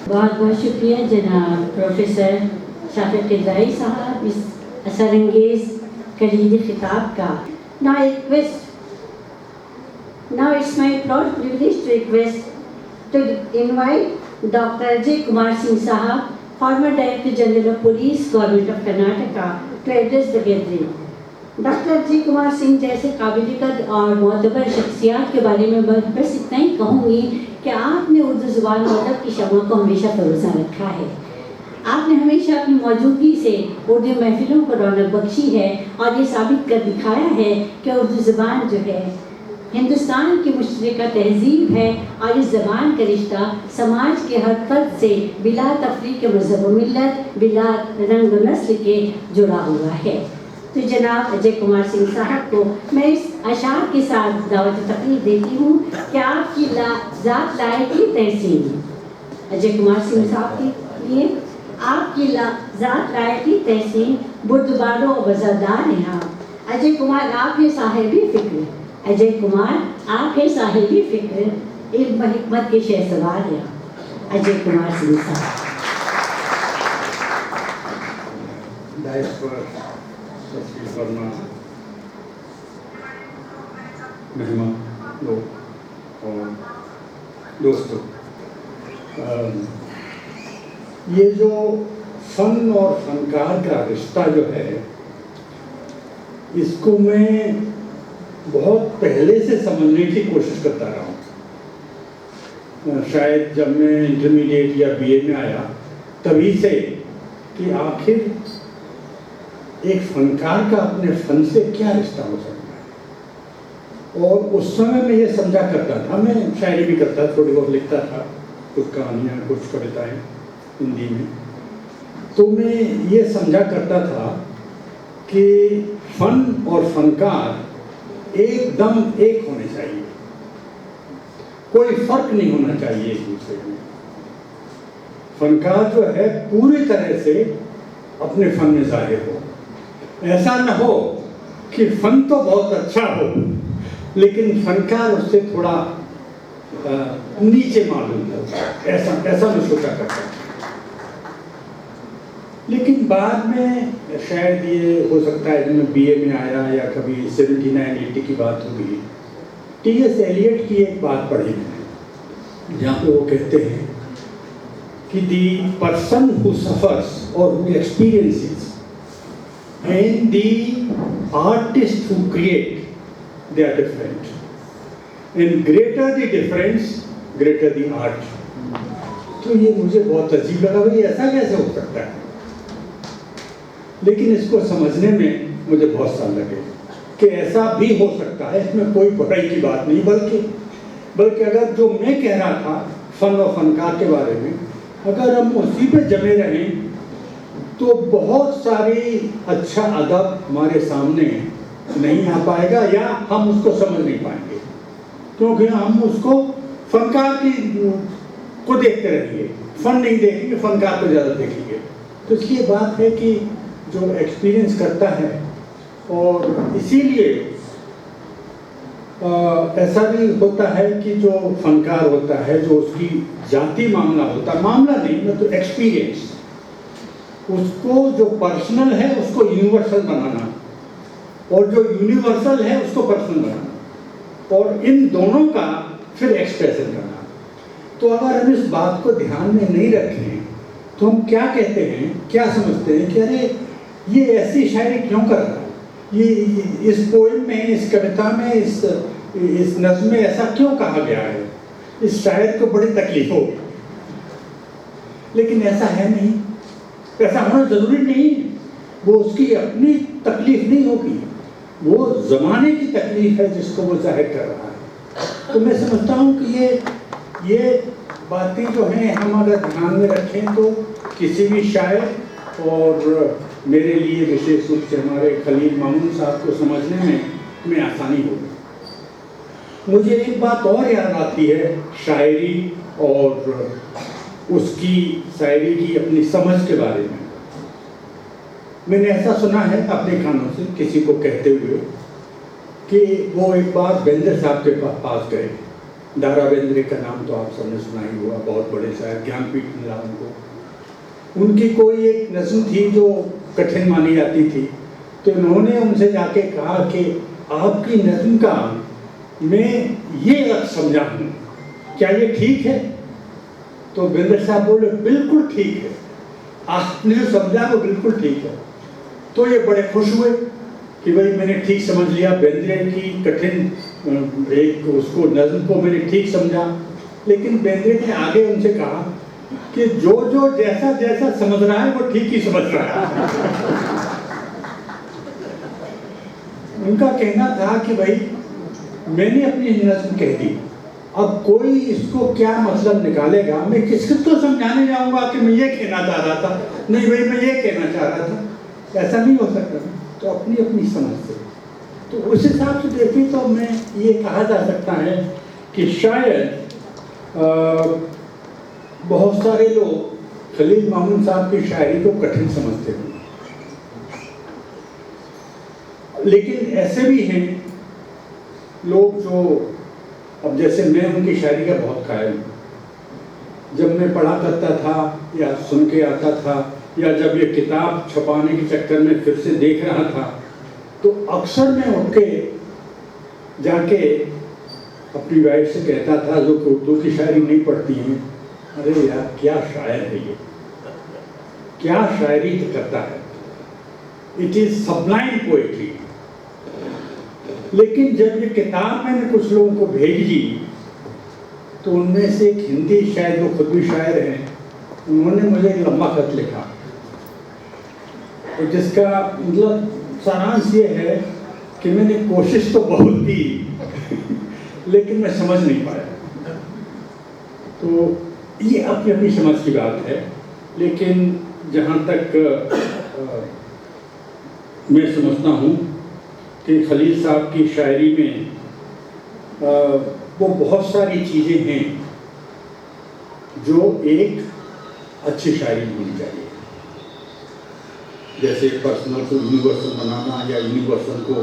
बहुत बहुत शुक्रिया जनाब प्रोफेसर शाफिक किदवाई साहब इस असरअंगेज़ कलीदी खिताब का। Now it's my proud privilege to request to invite Dr. Ajay Kumar Singh Sahab, former Director General of Police, Government of Karnataka, to address the gathering. Doctor Ajay Kumar Singh जैसे काबिल और मोतबर शख्सियात के बारे में बस इतना ही कहूँगी कि आपने उर्दू ज़ुबान और अदब की शमा को हमेशा परोसा रखा है। आपने हमेशा अपनी मौजूदगी से उर्दू महफिलों को रौनक बख्शी है और ये साबित कर दिखाया है कि उर्दू ज़ुबान जो है हिंदुस्तान की मुश्तरका तहज़ीब है और इस ज़बान का रिश्ता समाज के हर फर्द से बिला तफरीक मज़हब व मिल्लत, बिला रंग व नस्ल के जुड़ा हुआ है। तो जनाब अजय कुमार सिंह साहब को मैं इस अशार के साथ दावत तकरीर देती हूँ कि आपकी ज़ात लायकी तहसीन। अजय कुमार सिंह साहब के लिए आपकी ज़ात लायकी तहसीन बुर्दबारो और वज़ादार हैं आप। अजय कुमार आप है साहिबी फ़िक्र, अजय कुमार आप है साहिबी फ़िक्र, इल्म व हिकमत के शहसवार हैं अजय कुमार सिंह साहब। मेहमान लोग और दोस्तों, ये जो फ़न और फ़नकार का रिश्ता जो है, इसको मैं बहुत पहले से समझने की कोशिश करता रहा हूँ। शायद जब मैं इंटरमीडिएट या बीए में आया तभी से कि आखिर एक फ़नकार का अपने फ़न से क्या रिश्ता हो सकता है। और उस समय मैं ये समझा करता था, मैं शायरी भी करता, थोड़ी बहुत लिखता था, कुछ कहानियाँ, कुछ कविताएँ हिंदी में। तो मैं ये समझा करता था कि फ़न और फ़नकार एकदम एक होने चाहिए, कोई फ़र्क नहीं होना चाहिए एक दूसरे में। फ़नकार जो है पूरी तरह से अपने फ़न में ज़ाहिर हो। ऐसा न हो कि फ़न तो बहुत अच्छा हो लेकिन फ़नकार उससे थोड़ा नीचे मालूम हो, ऐसा मैं सोचा करता हूँ। لیکن بعد میں شاید یہ ہو سکتا ہے جب میں بی اے میں آیا یا کبھی 79-80 کی بات ہوگی، ٹی ایس ایلیٹ کی ایک بات پڑھی میں نے، جہاں پہ وہ کہتے ہیں کہ دی پرسن ہو سفرس اور who experiences and the artist who create they are different, and greater the difference greater the art. تو یہ مجھے بہت عجیب لگا، بھائی ایسا کیسے ہو سکتا ہے؟ لیکن اس کو سمجھنے میں مجھے بہت سال لگے کہ ایسا بھی ہو سکتا ہے، اس میں کوئی برائی کی بات نہیں، بلکہ اگر جو میں کہہ رہا تھا فن و فنکار کے بارے میں، اگر ہم اسی پہ جمے رہیں تو بہت ساری اچھا ادب ہمارے سامنے نہیں آ پائے گا، یا ہم اس کو سمجھ نہیں پائیں گے، کیونکہ ہم اس کو فنکار کو دیکھتے رہیں گے، فن نہیں دیکھیں گے، فنکار کو زیادہ دیکھیں گے۔ تو اس لیے بات ہے کہ جو ایکسپیرینس کرتا ہے، اور اسی لیے ایسا بھی ہوتا ہے کہ جو فنکار ہوتا ہے، جو اس کی ذاتی معاملہ ہوتا ہے، معاملہ نہیں میں تو ایکسپیرینس، اس کو جو پرسنل ہے اس کو یونیورسل بنانا، اور جو یونیورسل ہے اس کو پرسنل بنانا، اور ان دونوں کا پھر ایکسپریشن کرنا۔ تو اگر ہم اس بات کو دھیان میں نہیں رکھیں تو ہم کیا کہتے ہیں، کیا سمجھتے ہیں کہ ارے یہ ایسی شاعری کیوں کر رہا ہے، یہ اس پوئم میں، اس کویتا میں، اس نظم میں ایسا کیوں کہا گیا ہے، اس شاعر کو بڑی تکلیف ہوگی۔ لیکن ایسا ہے نہیں، ایسا ہونا ضروری نہیں ہے، وہ اس کی اپنی تکلیف نہیں ہوگی، وہ زمانے کی تکلیف ہے جس کو وہ ظاہر کر رہا ہے۔ تو میں سمجھتا ہوں کہ یہ باتیں جو ہیں ہم اگر دھیان میں رکھیں تو کسی بھی شاعر، اور میرے لیے وشیش روپ سے ہمارے خلیل مامون صاحب کو سمجھنے میں ہمیں آسانی ہوگی۔ مجھے ایک بات اور یاد آتی ہے شاعری اور اس کی شاعری کی اپنی سمجھ کے بارے میں نے ایسا سنا ہے اپنے کانوں سے کسی کو کہتے ہوئے کہ وہ ایک بار بیندر صاحب کے پاس گئے، دارا بیندرے کا نام تو آپ سب نے سنا ہی ہوا، بہت بڑے شاعر، گیان پیٹھ ملا ان کو۔ ان کی کوئی ایک نظم تھی جو کٹھن مانی جاتی تھی، تو انہوں نے ان سے جا کے کہا کہ آپ کی نظم کا میں یہ لفظ سمجھا ہوں، کیا یہ ٹھیک ہے؟ تو بیندر صاحب بولے بالکل ٹھیک ہے، آپ نے جو سمجھا وہ بالکل ٹھیک ہے۔ تو یہ بڑے خوش ہوئے کہ بھائی میں نے ٹھیک سمجھ لیا، بیندرے کی کٹھن ایک اس کو نظم کو میں نے ٹھیک سمجھا۔ لیکن بیندرے نے آگے ان سے کہا کہ جو جیسا جیسا سمجھ رہا ہے وہ ٹھیک ہی سمجھ رہا ہے۔ ان کا کہنا تھا کہ بھائی میں نے اپنی نظم کہہ دی، اب کوئی اس کو کیا مطلب نکالے گا، میں کس کو سمجھانے جاؤں گا کہ میں یہ کہنا چاہ رہا تھا، نہیں بھائی میں یہ کہنا چاہ رہا تھا، ایسا نہیں ہو سکتا۔ تو اپنی اپنی سمجھ سے، تو اس حساب سے دیکھیں تو میں یہ کہا جا سکتا ہے کہ شاید بہت سارے لوگ خلیل مامون صاحب کی شاعری کو کٹھن سمجھتے ہیں، لیکن ایسے بھی ہیں لوگ جو، اب جیسے میں ان کی شاعری کا بہت قائل ہوں، جب میں پڑھا کرتا تھا یا سن کے آتا تھا، یا جب یہ کتاب چھپانے کے چکر میں پھر سے دیکھ رہا تھا، تو اکثر میں اٹھ کے جا کے اپنی وائف سے کہتا تھا جو کہ اردو کی شاعری نہیں پڑھتی ہیں، ارے یار کیا شاعر ہے یہ، کیا شاعری کرتا ہے، اٹ از سبلائم پوئٹری۔ لیکن جب یہ کتاب میں نے کچھ لوگوں کو بھیجی تو ان میں سے ایک ہندی شاعر، وہ خود بھی شاعر ہیں، انہوں نے مجھے ایک لمبا خط لکھا جس کا مطلب سارانش یہ ہے کہ میں نے کوشش تو بہت کی لیکن میں سمجھ نہیں پایا۔ تو یہ اپنی اپنی سمجھ کی بات ہے، لیکن جہاں تک میں سمجھتا ہوں کہ خلیل صاحب کی شاعری میں وہ بہت ساری چیزیں ہیں جو ایک اچھی شاعری ہونی چاہیے، جیسے پرسنل کو یونیورسل بنانا یا یونیورسل کو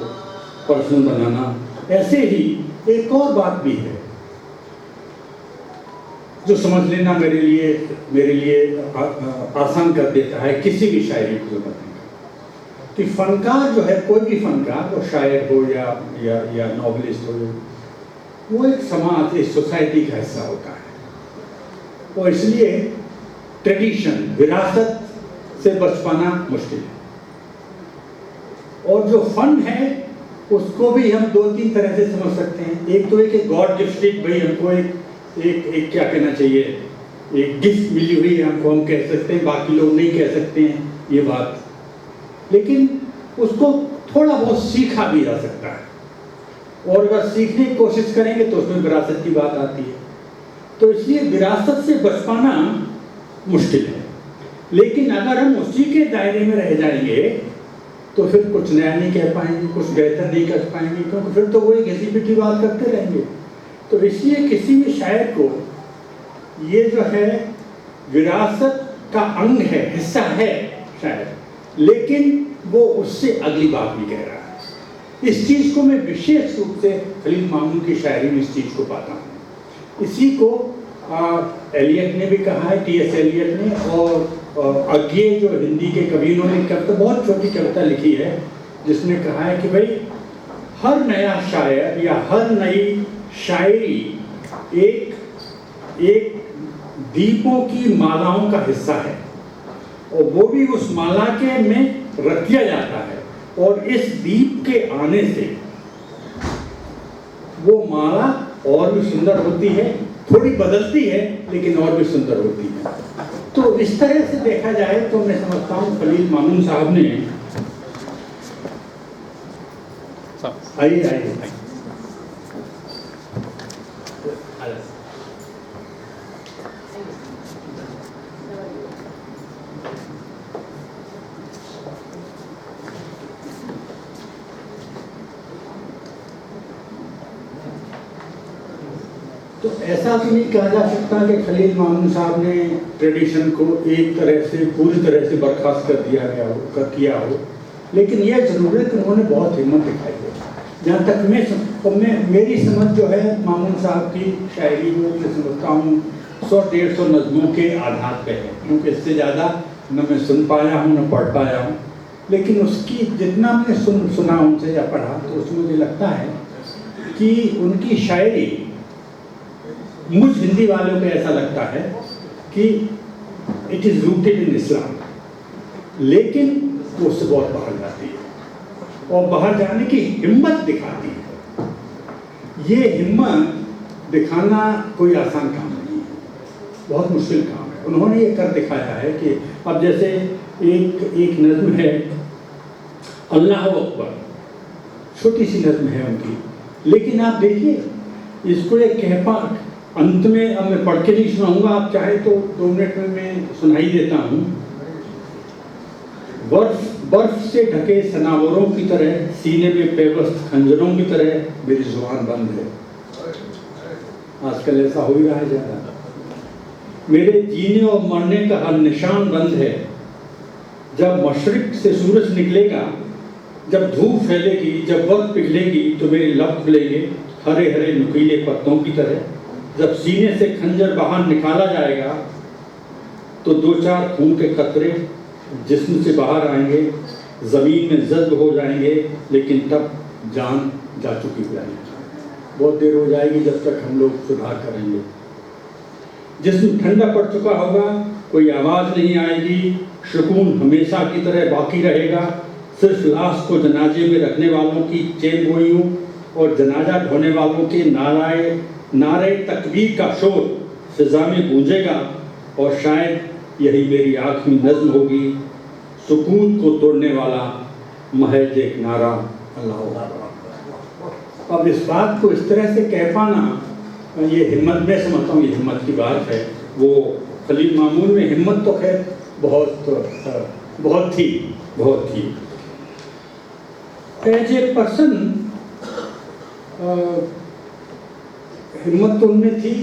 پرسنل بنانا۔ ایسے ہی ایک اور بات بھی ہے، जो समझ लेना मेरे लिए आसान कर देता है किसी भी शायरी को समझने का। कि फनकार जो है, कोई भी फनकार, वो शायर हो या नॉवलिस्ट हो, वो एक समाज, एक सोसाइटी का हिस्सा होता है। और इसलिए ट्रेडिशन, विरासत से बच पाना मुश्किल है। और जो फन है उसको भी हम 2-3 तरह से समझ सकते हैं। एक तो एक गॉड गिफ्टेड, भाई हमको एक क्या कहना चाहिए, एक गिफ्ट मिली हुई है हमको, हम कह सकते हैं, बाकी लोग नहीं कह सकते हैं ये बात। लेकिन उसको थोड़ा बहुत सीखा भी जा सकता है, और अगर सीखने की कोशिश करेंगे तो उसमें विरासत की बात आती है। तो इसलिए विरासत से बच पाना मुश्किल है। लेकिन अगर हम उसी के दायरे में रह जाएंगे तो फिर कुछ नया नहीं कह पाएंगे, कुछ बेहतर नहीं कर पाएंगे, क्योंकि फिर तो वही घिसी पिटी बात करते रहेंगे। तो इसलिए किसी भी शायर को ये जो है विरासत का अंग है, हिस्सा है शायद, लेकिन वो उससे अगली बात भी कह रहा है। इस चीज़ को मैं विशेष रूप से खलील मामून की शायरी में इस चीज़ को पाता हूँ। इसी को एलियट ने भी कहा है, टी.एस. एलियट ने, और आगे जो हिंदी के कवियों ने कविता, बहुत छोटी कविता लिखी है, जिसने कहा है कि भाई हर नया शायर या हर नई शायरी एक दीपों की मालाओं का हिस्सा है, और वो भी उस माला के में रख दिया जाता है, और इस दीप के आने से वो माला और भी सुंदर होती है, थोड़ी बदलती है लेकिन और भी सुंदर होती है। तो इस तरह से देखा जाए तो मैं समझता हूँ खलील मामून साहब ने, आइए तो ऐसा तो नहीं कहा जा सकता कि खलील मामून साहब ने ट्रेडिशन को एक तरह से, पूरी तरह से बर्खास्त किया हो, लेकिन यह जरूर है कि उन्होंने बहुत हिम्मत दिखाई है। जहाँ तक मेरी समझ जो है मामून साहब की शायरी को मैं समझता हूँ 100-150 नज़मों के आधार पे है, क्योंकि इससे ज़्यादा न मैं सुन पाया हूँ न पढ़ पाया हूँ। लेकिन उसकी जितना मैंने सुना उनसे या पढ़ा, तो उसमें मुझे लगता है कि उनकी शायरी, मुझ हिंदी वालों को ऐसा लगता है कि इट इज़ रूटेड इन इस्लाम, लेकिन वो उससे बहुत बाहर जाती है और बाहर जाने की हिम्मत दिखाती है। ये हिम्मत दिखाना कोई आसान काम नहीं है, बहुत मुश्किल काम है। उन्होंने ये कर दिखाया है कि अब जैसे एक नज़्म है अल्लाह अकबर, छोटी सी नज़्म है उनकी, लेकिन आप देखिए इसको एक कहपा अंत में, अब मैं पढ़ के नहीं सुनाऊंगा, आप चाहे तो 2 मिनट में मैं सुनाई देता हूँ। बर्फ से ढके सनावरों की तरह, सीने में पेवस्त खंजरों की तरह मेरी जुबान बंद है। आजकल ऐसा हो ही रहा है ज़्यादा। मेरे जीने और मरने का हर निशान बंद है। जब मशरिक से सूरज निकलेगा, जब धूप फैलेगी, जब बर्फ पिघलेगी, तो मेरे लब खुलेंगे हरे हरे नुकीले पत्तों की तरह। जब सीने से खंजर बाहर निकाला जाएगा, तो 2-4 खून के कतरे जिस्म से बाहर आएंगे, ज़मीन में जज्ब हो जाएंगे, लेकिन तब जान जा चुकी हो जाएगी। बहुत देर हो जाएगी जब तक हम लोग सुधार करेंगे। जिस्म ठंडा पड़ चुका होगा, कोई आवाज़ नहीं आएगी, सुकून हमेशा की तरह बाकी रहेगा। सिर्फ लाश को जनाजे में रखने वालों की चेन गोइयों और जनाजा ढोने वालों के नारे तकबीर का शोर फिजा में गूंजेगा, और शायद यही मेरी आखिरी नज़्म होगी, सुकूत को तोड़ने वाला महज एक नारा अल्लाह अकबर। अब इस बात को इस तरह से कह पाना, ये हिम्मत, मैं समझता हूँ ये हिम्मत की बात है। वो खलील मामून में हिम्मत तो खैर बहुत थी। एज ए पर्सन हिम्मत तो उनमें थी,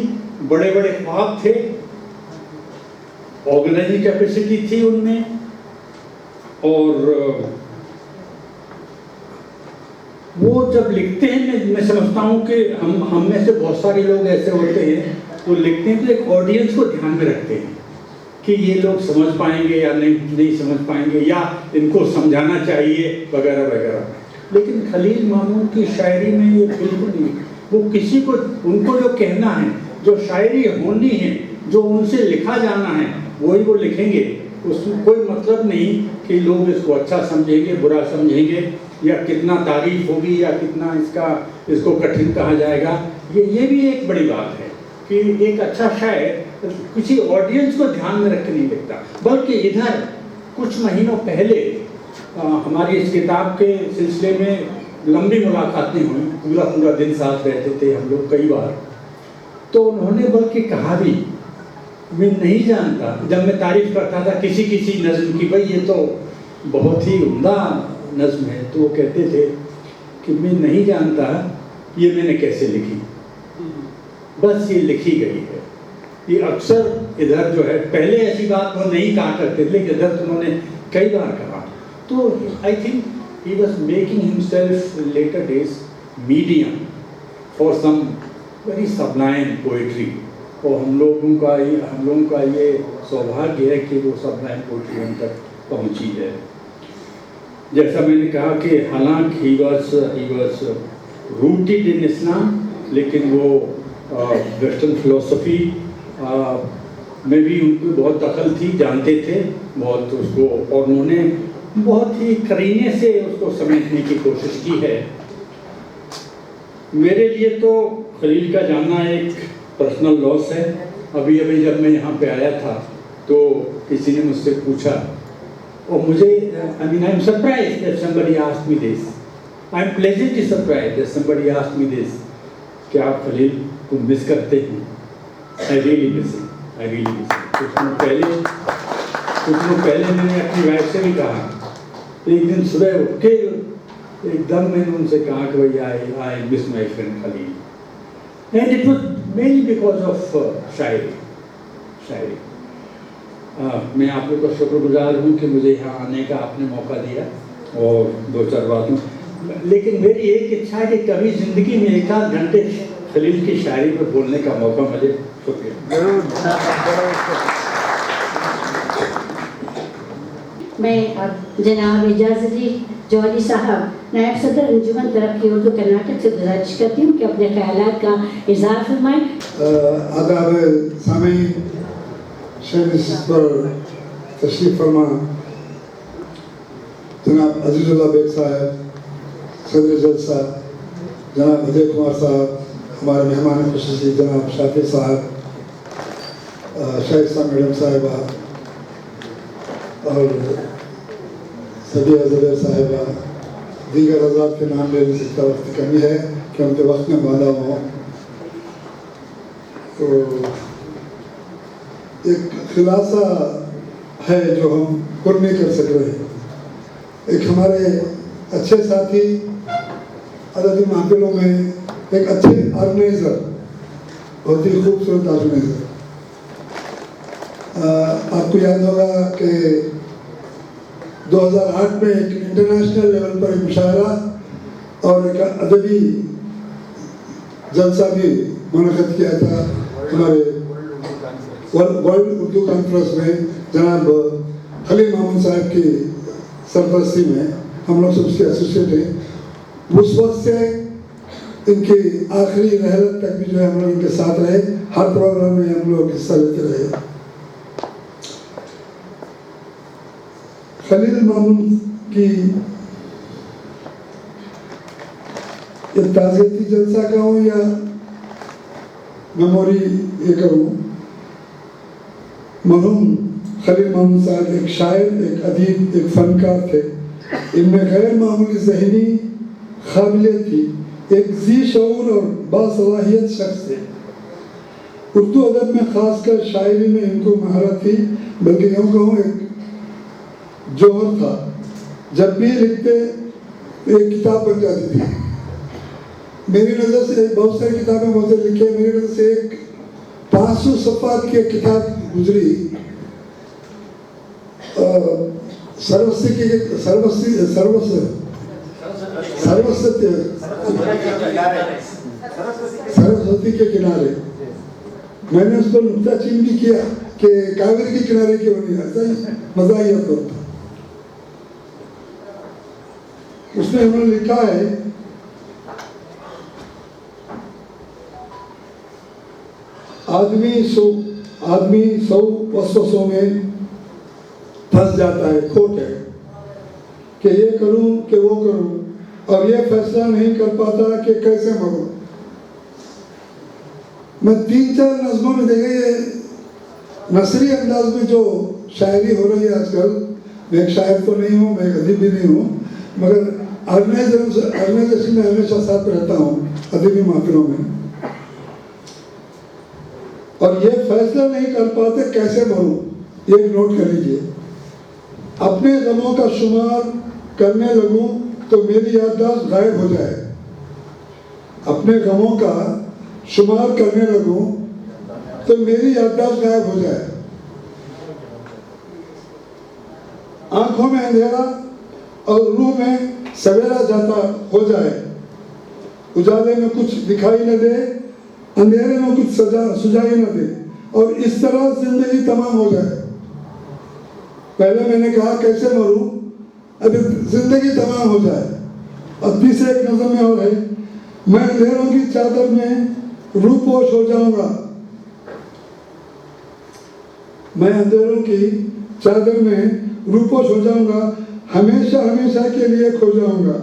बड़े बड़े ख्वाब थे, ऑर्गेनाइजिंग कैपेसिटी थी उनमें, और वो जब लिखते हैं, मैं समझता हूँ कि हम में से बहुत सारे लोग ऐसे होते हैं वो लिखते हैं तो एक ऑडियंस को ध्यान में रखते हैं कि ये लोग समझ पाएंगे या नहीं समझ पाएंगे, या इनको समझाना चाहिए वगैरह वगैरह। लेकिन खलील मामून की शायरी में ये बिल्कुल नहीं, वो किसी को, उनको जो कहना है, जो शायरी होनी है, जो उनसे लिखा जाना है, वही वो लिखेंगे। उसमें कोई मतलब नहीं कि लोग इसको अच्छा समझेंगे, बुरा समझेंगे, या कितना तारीफ होगी या कितना इसको कठिन कहा जाएगा। ये भी एक बड़ी बात है कि एक अच्छा शायर किसी ऑडियंस को ध्यान में रख के नहीं लिखता। बल्कि इधर कुछ महीनों पहले हमारी इस किताब के सिलसिले में लंबी मुलाकातें हुई, पूरा दिन साथ रहते थे हम लोग कई बार। तो उन्होंने बल्कि कहा भी, मैं नहीं जानता, जब मैं तारीफ करता था किसी नज़्म की, भाई ये तो बहुत ही उम्दा नज़्म है, तो वो कहते थे कि मैं नहीं जानता ये मैंने कैसे लिखी, बस ये लिखी गई है। ये अक्सर इधर जो है, पहले ऐसी बात वो नहीं कहा करते थे, लेकिन इधर तो उन्होंने कई बार कहा। तो I think he was making himself in later days medium for some very sublime poetry। और हम लोगों का ये सौभाग्य है कि वो sublime poetry हम तक पहुंची है। जैसा मैंने कहा कि हालांकि he was rooted in Islam, लेकिन वो वेस्टर्न फिलोसफी में भी उनकी बहुत दखल थी, जानते थे बहुत उसको, और उन्होंने बहुत ही करीने से उसको समझने की कोशिश की है। मेरे लिए तो खलील का जानना एक पर्सनल लॉस है। अभी जब मैं यहाँ पे आया था तो किसी ने मुझसे पूछा, और मुझे I am surprised that somebody asked me this, I am pleasantly surprised that somebody asked me this, कि आप खलील को मिस करते हैं। आई रियली मिस कुछ दिनों पहले मैंने अपनी वाइफ से भी कहा, एक दिन सुबह उठ के एकदम मैंने उनसे कहा कि भाई I miss my friend Khalil, and it was mainly because of शायरी। मैं आप लोग का शुक्रगुजार हूँ कि मुझे यहाँ आने का आपने मौका दिया और 2-4 बातों, लेकिन मेरी एक इच्छा है कि कभी ज़िंदगी में 1-8 घंटे खलील की शायरी पर बोलने का मौका मिले। शुक्रिया। मैं अब जनाब एजाज अली जौहरी साहब, नायब सदर अंजुमन तरक्की उर्दू कर्नाटक से गुजारिश करती हूँ कि अपने ख्यालात का इज़हार फरमाएं। आदाब सामीन, शहनिश पर तशरीफ़ फरमा जनाब अजीज़ुल्लाह बेग साहब, सदर जलसा जनाब अजय कुमार साहब, हमारे मेहमान खुसूसी जनाब शाफी साहब, शाइस्ता मैडम साहिबा और सबिया ज़ुबैर साहिबा, दीगर हज़रात के नाम लेने से इतना वक्त कमी है कि उनके वक्त में बांधा हुआ। तो एक खुलासा है जो हम पूर्ण नहीं कर सक रहे। एक हमारे अच्छे साथी अदबी महफिलों में एक अच्छे ऑर्गेनाइज़र, बहुत ही खूबसूरत ऑर्गेनाइज़र, आपको याद होगा कि 2008 में एक इंटरनेशनल लेवल पर एक मुशायरा और एक अदबी जलसा भी मुनक़िद किया था हमारे वर्ल्ड उर्दू कॉन्फ्रेंस में जनाब खलील मामून साहब की सरपरस्ती में। हम लोग सब उसके एसोसिएट हैं। उस वक्त से इनकी आखिरी रहलत तक भी जो है हम लोग इनके साथ रहे, हर प्रोग्राम में हम लोग हिस्सा लेते रहे। खलील मामून की ये ताज़ियती जलसा कहूँ या मेमोरी ये करूँ, मरहूम खलील मामून साहब एक शायर, एक अदीब, एक फनकार थे। इनमें गैर मामूली ज़हनी काबिलियत थी, एक ज़ी शऊर और बासलाहियत शख्स थे। उर्दू अदब में ख़ासकर शायरी में इनको महारत थी, बल्कि यूँ कहूँ एक जोहर था। जब भी लिखते एक किताब बन जाती थी। मेरी नज़र से बहुत सारी किताबें मुझे लिखी, मेरी नज़र से एक 500 सफ़ात की एक किताब गुजरी, सरस्वती के किनारे। میں نے اس پر نکتہ چین بھی کیا کہ کاویری کے کنارے کیوں نہیں آتا، مزاحیہ طور پر اس میں انہوں نے لکھا ہے آدمی سو وسوسوں میں پھنس جاتا ہے، کھوٹ ہے کہ یہ کروں کہ وہ کروں، اور یہ فیصلہ نہیں کر پاتا کہ کیسے مروں۔ میں 3-4 نظموں میں دیکھا یہ نثری انداز میں جو شاعری ہو رہی ہے آج کل، میں ایک شاعر تو نہیں ہوں، میں ایک ادیب بھی نہیں ہوں، مگر آرگنائزیشن میں ہمیشہ ساتھ رہتا ہوں ادبی محفلوں میں، اور یہ فیصلہ نہیں کر پاتے کیسے مروں، یہ نوٹ کر لیجئے۔ اپنے غموں کا شمار کرنے لگوں تو میری یادداشت غائب ہو جائے، اپنے غموں کا شمار کرنے لگوں تو میری یادداشت غائب ہو جائے، آنکھوں میں اندھیرا اور روح میں سویرا جاتا ہو جائے، اجالے میں کچھ دکھائی نہ دے، اندھیرے میں کچھ سجائی نہ دے، اور اس طرح زندگی تمام ہو جائے۔ پہلے میں نے کہا کیسے مروں، اب زندگی تمام ہو جائے۔ اور تیسرے ایک نظم میں اور ہے، میں اندھیروں کی چادر میں روپوش ہو جاؤں گا، میں اندھیروں کی چادر میں روپوش ہو جاؤں گا، ہمیشہ ہمیشہ کے لیے کھو جاؤں گا۔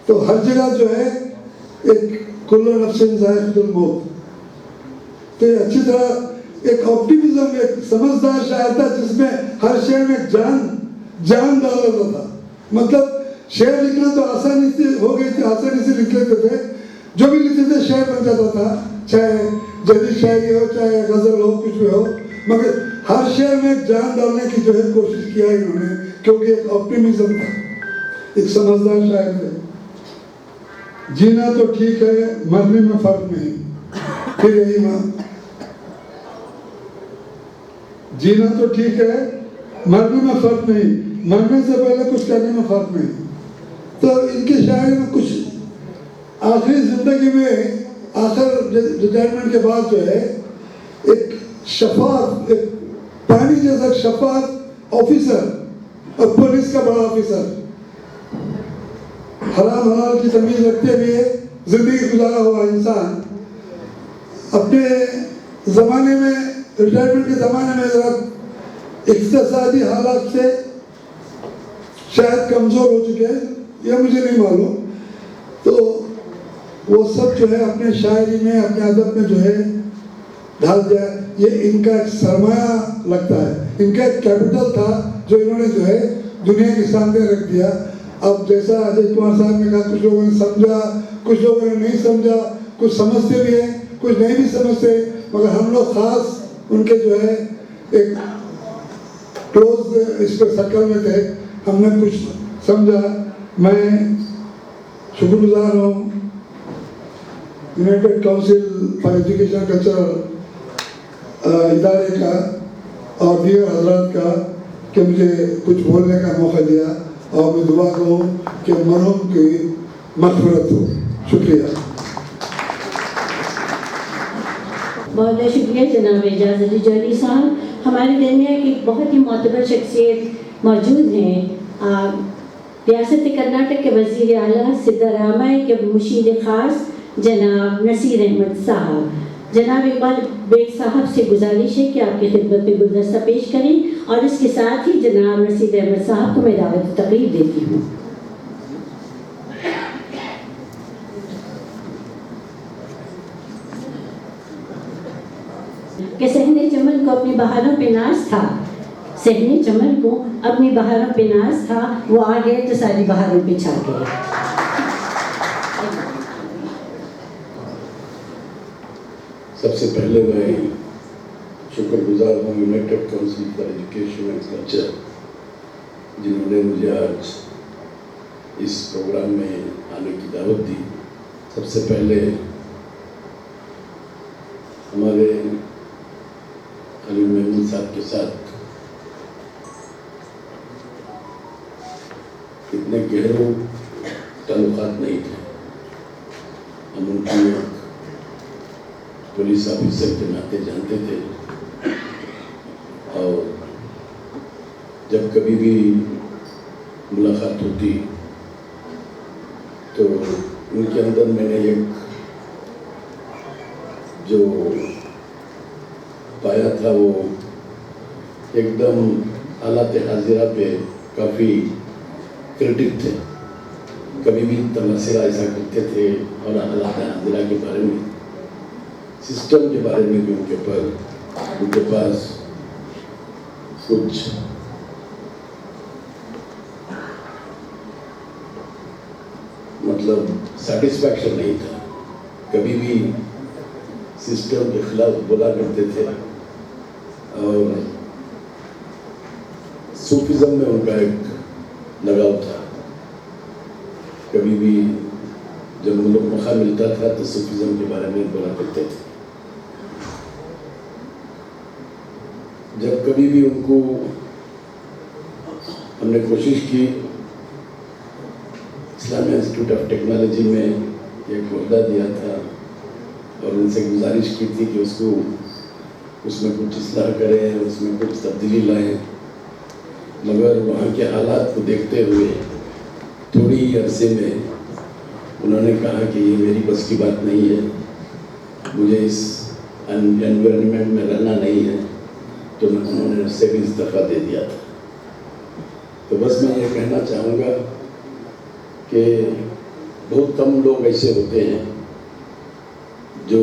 تو ہر جگہ جو ہے ایک کل نفس ذائقۃ الموت، تو یہ اچھی طرح ایک آپٹیمزم، ایک سمجھدار شاعر تھا جس میں ہر شعر میں جان ڈال رہا تھا۔ مطلب شعر لکھنا تو آسانی سے ہو گئی تھی، آسانی سے لکھ لیتے تھے، جو بھی لکھتے تھے شعر بن جاتا تھا، چاہے جدید شاعری ہو چاہے غزل ہو کچھ بھی ہو، مگر ہر شعر میں جان ڈالنے کی جو ہے کوشش کیا انہوں نے، کیونکہ ایک آپٹیمزم تھا، ایک سمجھدار شاعر تھے۔ جینا تو ٹھیک ہے مرنے میں فرق نہیں، پھر یہی ماں، جینا تو ٹھیک ہے مرنے میں فرق نہیں، مرنے سے پہلے کچھ کرنے میں فرق نہیں۔ تو ان کی شاعری میں کچھ آخری زندگی میں، آخر ریٹائرمنٹ کے بعد جو ہے ایک شفاف، ایک پانی جیسا شفاف آفیسر اور پولیس کا بڑا آفیسر، حرام حلال کی تمیز رکھتے ہوئے زندگی گزارا ہوا انسان، اپنے زمانے میں، ریٹائرمنٹ کے زمانے میں ذرا اقتصادی حالات سے شاید کمزور ہو چکے ہیں، یہ مجھے نہیں معلوم، تو وہ سب جو ہے اپنے شاعری میں، اپنے ادب میں جو ہے ڈال دیا۔ یہ ان کا ایک سرمایہ لگتا ہے، ان کا ایک کیپٹل تھا جو انہوں نے جو ہے دنیا کے سامنے رکھ دیا۔ اب جیسا اجے کمار صاحب نے کہا، کچھ لوگوں نے سمجھا، کچھ لوگوں نے نہیں سمجھا، کچھ سمجھتے بھی ہیں کچھ نہیں بھی سمجھتے، مگر ہم لوگ خاص ان کے جو ہے ایک کلوز اس پر سرکل میں تھے، ہم نے کچھ سمجھا۔ میں شکر گزار ہوں United council for education cultural ادارے کا اور دیگر حضرات کا کہ مجھے کچھ بولنے کا موقع دیا، اور میں دعا کروں کہ مرحوم کی مغفرت ہو۔ شکریہ۔ بہت بہت شکریہ جناب اعجاز علی جوہری صاحب۔ ہمارے درمیان ایک بہت ہی معتبر شخصیت موجود ہیں، ریاست کرناٹک کے وزیر اعلیٰ سدھارامیا کے مشیر خاص جناب نصیر احمد صاحب۔ جناب اقبال بیگ صاحب سے گزارش ہے کہ آپ کی خدمت میں گلدستہ پیش کریں، اور اس کے ساتھ ہی جناب نصیر احمد صاحب کو میں دعوت تقریب دیتی ہوں۔ کہ صحن چمن کو اپنی بہاروں پہ ناز تھا، صحن چمن کو اپنی بہاروں پہ ناز تھا، وہ آ گئے تو ساری بہاروں پہ چھا گئے۔ سب سے پہلے میں شکر گزار ہوں United council for education and culture, جنہوں نے مجھے آج اس پروگرام میں آنے کی دعوت دی۔ سب سے پہلے ہمارے خلیل محمود صاحب کے ساتھ اتنے گہرے تعلقات نہیں تھے، ہم ان کی पुलिस ऑफिसर के नाते जानते थे, और जब कभी भी मुलाकात होती तो उनके अंदर मैंने एक जो पाया था वो एकदम हालात हाजिरा पे काफ़ी क्रिटिक थे। कभी भी तबसरा ऐसा करते थे और हालात हाजिरा के बारे में, सिस्टम के बारे में भी उनके पास कुछ मतलब सेटिस्फैक्शन नहीं था। कभी भी सिस्टम के खिलाफ बोला करते थे, और सूफिज्म में उनका एक लगाव था। कभी भी जब उन लोग मौका मिलता था तो सूफिज्म के बारे में बोला करते थे। जब कभी भी उनको हमने कोशिश की इस्लामिया इंस्टीट्यूट ऑफ टेक्नोलॉजी में एक ओहदा दिया था और उनसे गुजारिश की थी कि उसमें कुछ इस्लाह करें, उसमें कुछ तब्दीली लाएं, मगर वहाँ के हालात को देखते हुए थोड़ी ही अरसे में उन्होंने कहा कि ये मेरी बस की बात नहीं है, मुझे इस एनवायरनमेंट में रहना नहीं है, तो उन्होंने उससे भी इस्तीफा दे दिया था। तो बस मैं ये कहना चाहूँगा कि बहुत कम लोग ऐसे होते हैं जो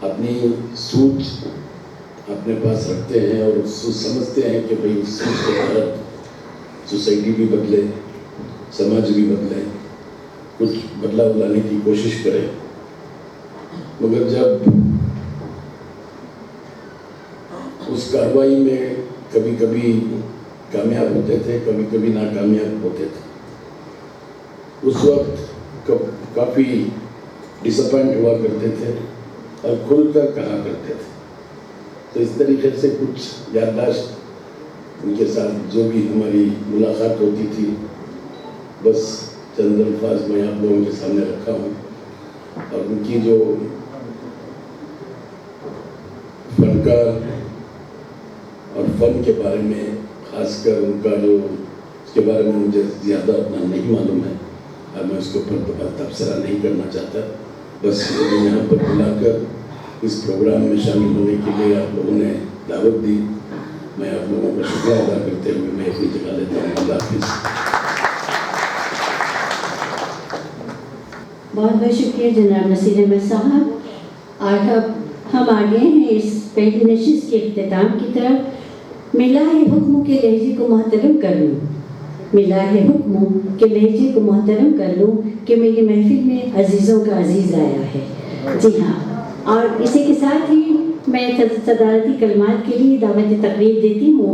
अपनी सोच अपने पास रखते हैं और समझते हैं कि भाई इस सोच के तहत सोसाइटी भी बदले, समाज भी बदले, कुछ बदलाव लाने की कोशिश करें। मगर जब उस कार्रवाई में कभी कभी कामयाब होते थे, कभी कभी नाकामयाब होते थे, उस वक्त काफ़ी डिसअपॉइंट हुआ करते थे और खुलकर कहा करते थे। तो इस तरीके से कुछ याददाश्त उनके साथ जो भी हमारी मुलाकात होती थी, बस चंद अल्फाज मैं आप लोगों के सामने रखा हूँ। और उनकी जो फनकार और फन के बारे में, खासकर उनका जो उसके बारे में मुझे ज़्यादा उतना नहीं मालूम है और मैं उसके ऊपर तबसरा नहीं करना चाहता। बस मुझे यहाँ पर बुलाकर इस प्रोग्राम में शामिल होने के लिए आप लोगों ने दावत दी। मैं आप लोगों का शुक्रिया अदा करते हुए मैं अपनी जगह लेता हूँ। अल्लाह हाफिज़। बहुत बहुत शुक्रिया जनाब नसीर अहमद साहब। आज अब हम आ गए हैं इस पहली नशिस्त के इख्तिताम की तरफ। मिला है हुक्म के लहजे को मोहतरम कर लूँ, मिला है हुक्म के लहजे को मोहतरम कर लूँ कि मेरी महफिल में अजीज़ों का अजीज़ आया है। जी हाँ, और इसी के साथ ही मैं सदारती कलमात के लिए दावत तकरीर देती हूँ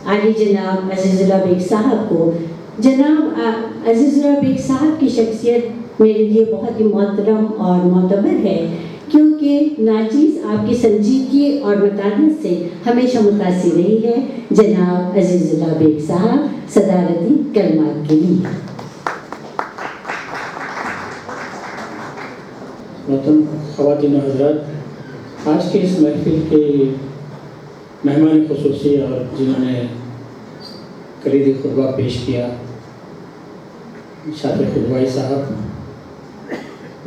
आली जनाब अज़ीज़ुल्लाह बेग साहब को। जनाब अज़ीज़ुल्लाह बेग साहब की शख्सियत मेरे लिए बहुत ही मोहतरम और मोतबर है, क्योंकि नाचीज़ आपकी संजीदगी और मतानत से हमेशा मुतासिर रही है। जनाब अज़ीज़ुल्लाह बेग साहब सदारती कलमात के लिए। मोहतरम ख़वातीन व हज़रात, आज के इस महफिल के मेहमान ख़ुसूसी और जिन्होंने कलीदी खुतबा पेश किया, शाफ़ी खुतबाई साहब,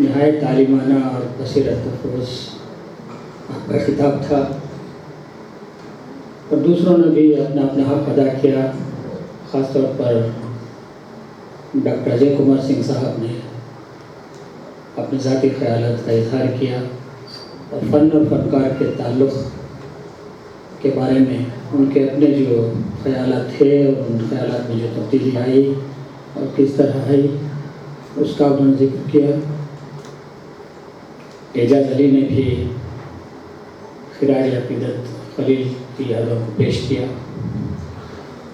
नहायत तालीमाना और बसीरत अफ़रोज़ आपका खिताब था और दूसरों ने भी अपना अपना हक़ अदा किया। ख़ास तौर पर डॉक्टर अजय कुमार सिंह साहब ने अपने ज़ाती ख़यालात का इज़हार किया और फ़न और फ़नकार के ताल्लुक़ के बारे में उनके अपने जो ख़यालात थे और उन ख़यालात में जो तब्दीली आई और किस तरह आई उसका उन्होंने ज़िक्र किया। एजाज़ अली ने भी ख़िराज अक़ीदत खलील की यादों को पेश किया।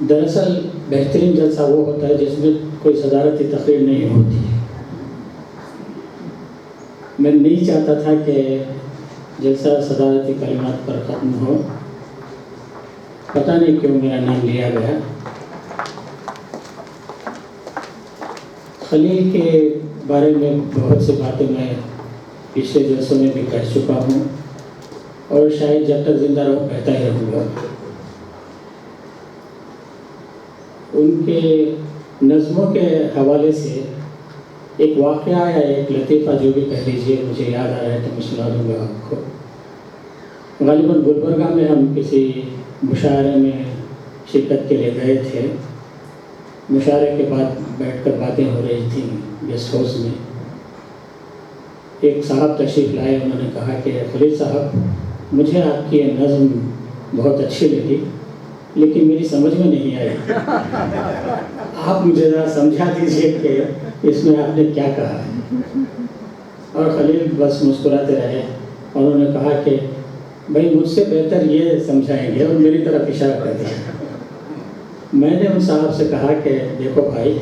दरअसल बेहतरीन जलसा वो होता है जिसमें कोई सदारती तकरीर नहीं होती। मैं नहीं चाहता था कि जलसा सदारती कलिमात पर ख़त्म हो, पता नहीं क्यों मेरा नाम लिया गया। खलील के बारे में बहुत सी बातें मैं पिछले जलसों में भी कह चुका हूँ और शायद जब तक जिंदा रहूँ कहता ही रहूँगा। उनके नज़्मों के हवाले से एक वाक़या या एक लतीफ़ा जो भी कह लीजिए मुझे याद आ रहा है तो मैं सुना दूँगा आपको। गालिबन गुलबर्गा में हम किसी मुशायरे में शिरकत के लिए गए थे। मुशायरे के बाद बैठकर बातें हो रही थी गेस्ट हाउस में। एक साहब तशरीफ़ लाए, उन्होंने कहा कि खलील साहब मुझे आपकी ये नज़्म बहुत अच्छी लगी लेकिन मेरी समझ में नहीं आई। आप मुझे ज़रा समझा दीजिए कि इसमें आपने क्या कहा है। और खलील बस मुस्कुराते रहे और उन्होंने कहा कि भाई मुझसे बेहतर ये समझाएंगे और मेरी तरफ इशारा कर दिया। मैंने उन साहब से कहा कि देखो भाई,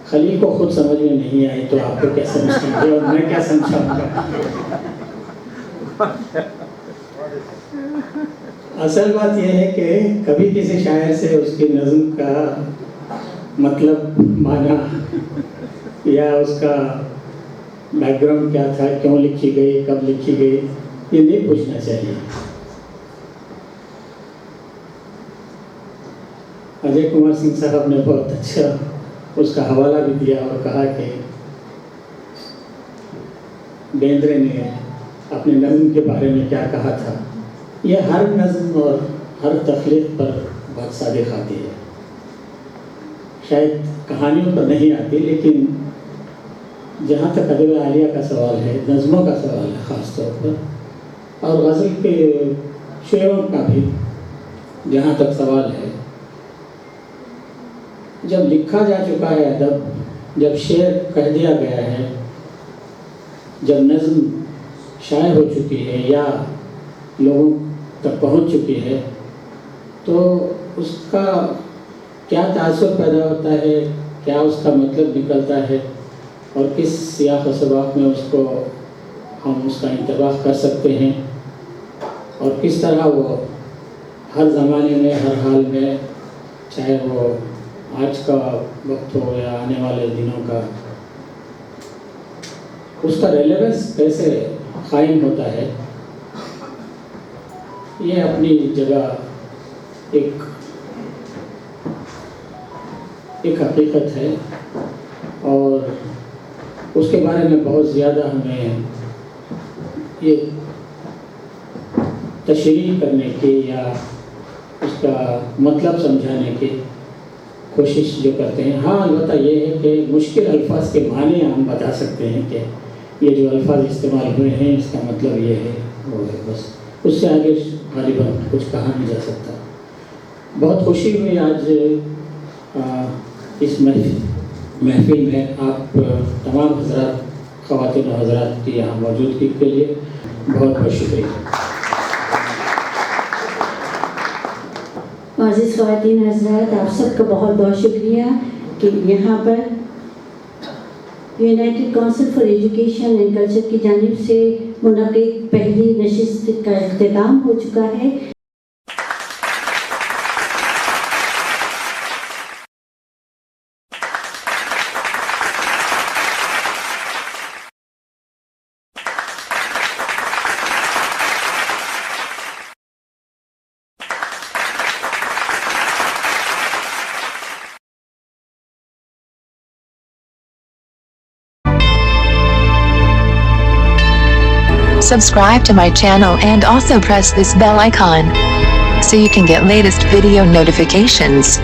खलील को खुद समझ में नहीं आई तो आपको क्या समझेंगे और मैं क्या समझाऊंगा। असल बात यह है कि कभी किसी शायर से उसकी नज़्म का मतलब माना या उसका बैकग्राउंड क्या था, क्यों लिखी गई, कब लिखी गई, ये नहीं पूछना चाहिए। अजय कुमार सिंह साहब ने बहुत अच्छा उसका हवाला भी दिया और कहा कि बेंद्रे ने अपने नज़्म के बारे में क्या कहा था। ये हर नज़्म और हर तख्लीक पर बहुत सादिक आती है, शायद कहानियों पर नहीं आती, लेकिन जहाँ तक अदब आलिया का सवाल है, नज़्मों का सवाल है ख़ास तौर पर, और गज़ल के शेरों का भी जहाँ तक सवाल है, जब लिखा जा चुका है अदब, जब शेर कह दिया गया है, जब नज़्म शाये हो चुकी है या लोगों तक पहुंच चुकी है, तो उसका क्या तासुर पैदा होता है, क्या उसका मतलब निकलता है और किस सियाक़ व सबाक़ में उसको हम उसका इंतबाह कर सकते हैं और किस तरह वो हर ज़माने में, हर हाल में, चाहे वो आज का वक्त हो या आने वाले दिनों का, उसका रेलेवेंस कैसे कायम होता है, ये अपनी जगह एक हकीकत है और उसके बारे में बहुत ज़्यादा हमें ये तशरीह करने की या उसका मतलब समझाने की कोशिश जो करते हैं। हाँ, अलबत्ता ये है कि मुश्किल अल्फाज के माने हम बता सकते हैं कि ये जो अल्फाज इस्तेमाल हुए हैं इसका मतलब ये है, वो है, बस उससे आगे गालिबन कुछ कहा नहीं जा सकता। बहुत खुशी हुई आज इस महफिल में आप तमाम हज़रात, ख़वातीन और हज़रात की यहाँ मौजूदगी के लिए बहुत बहुत शुक्रिया। अज़ीज़ ख़वातीन हज़रात, आप सबका बहुत बहुत शुक्रिया कि यहाँ पर United council for education and culture की जानिब से मुनक़िद पहली नशिस्त का इख्तिताम हो चुका है। Subscribe to my channel and also press this bell icon so you can get latest video notifications.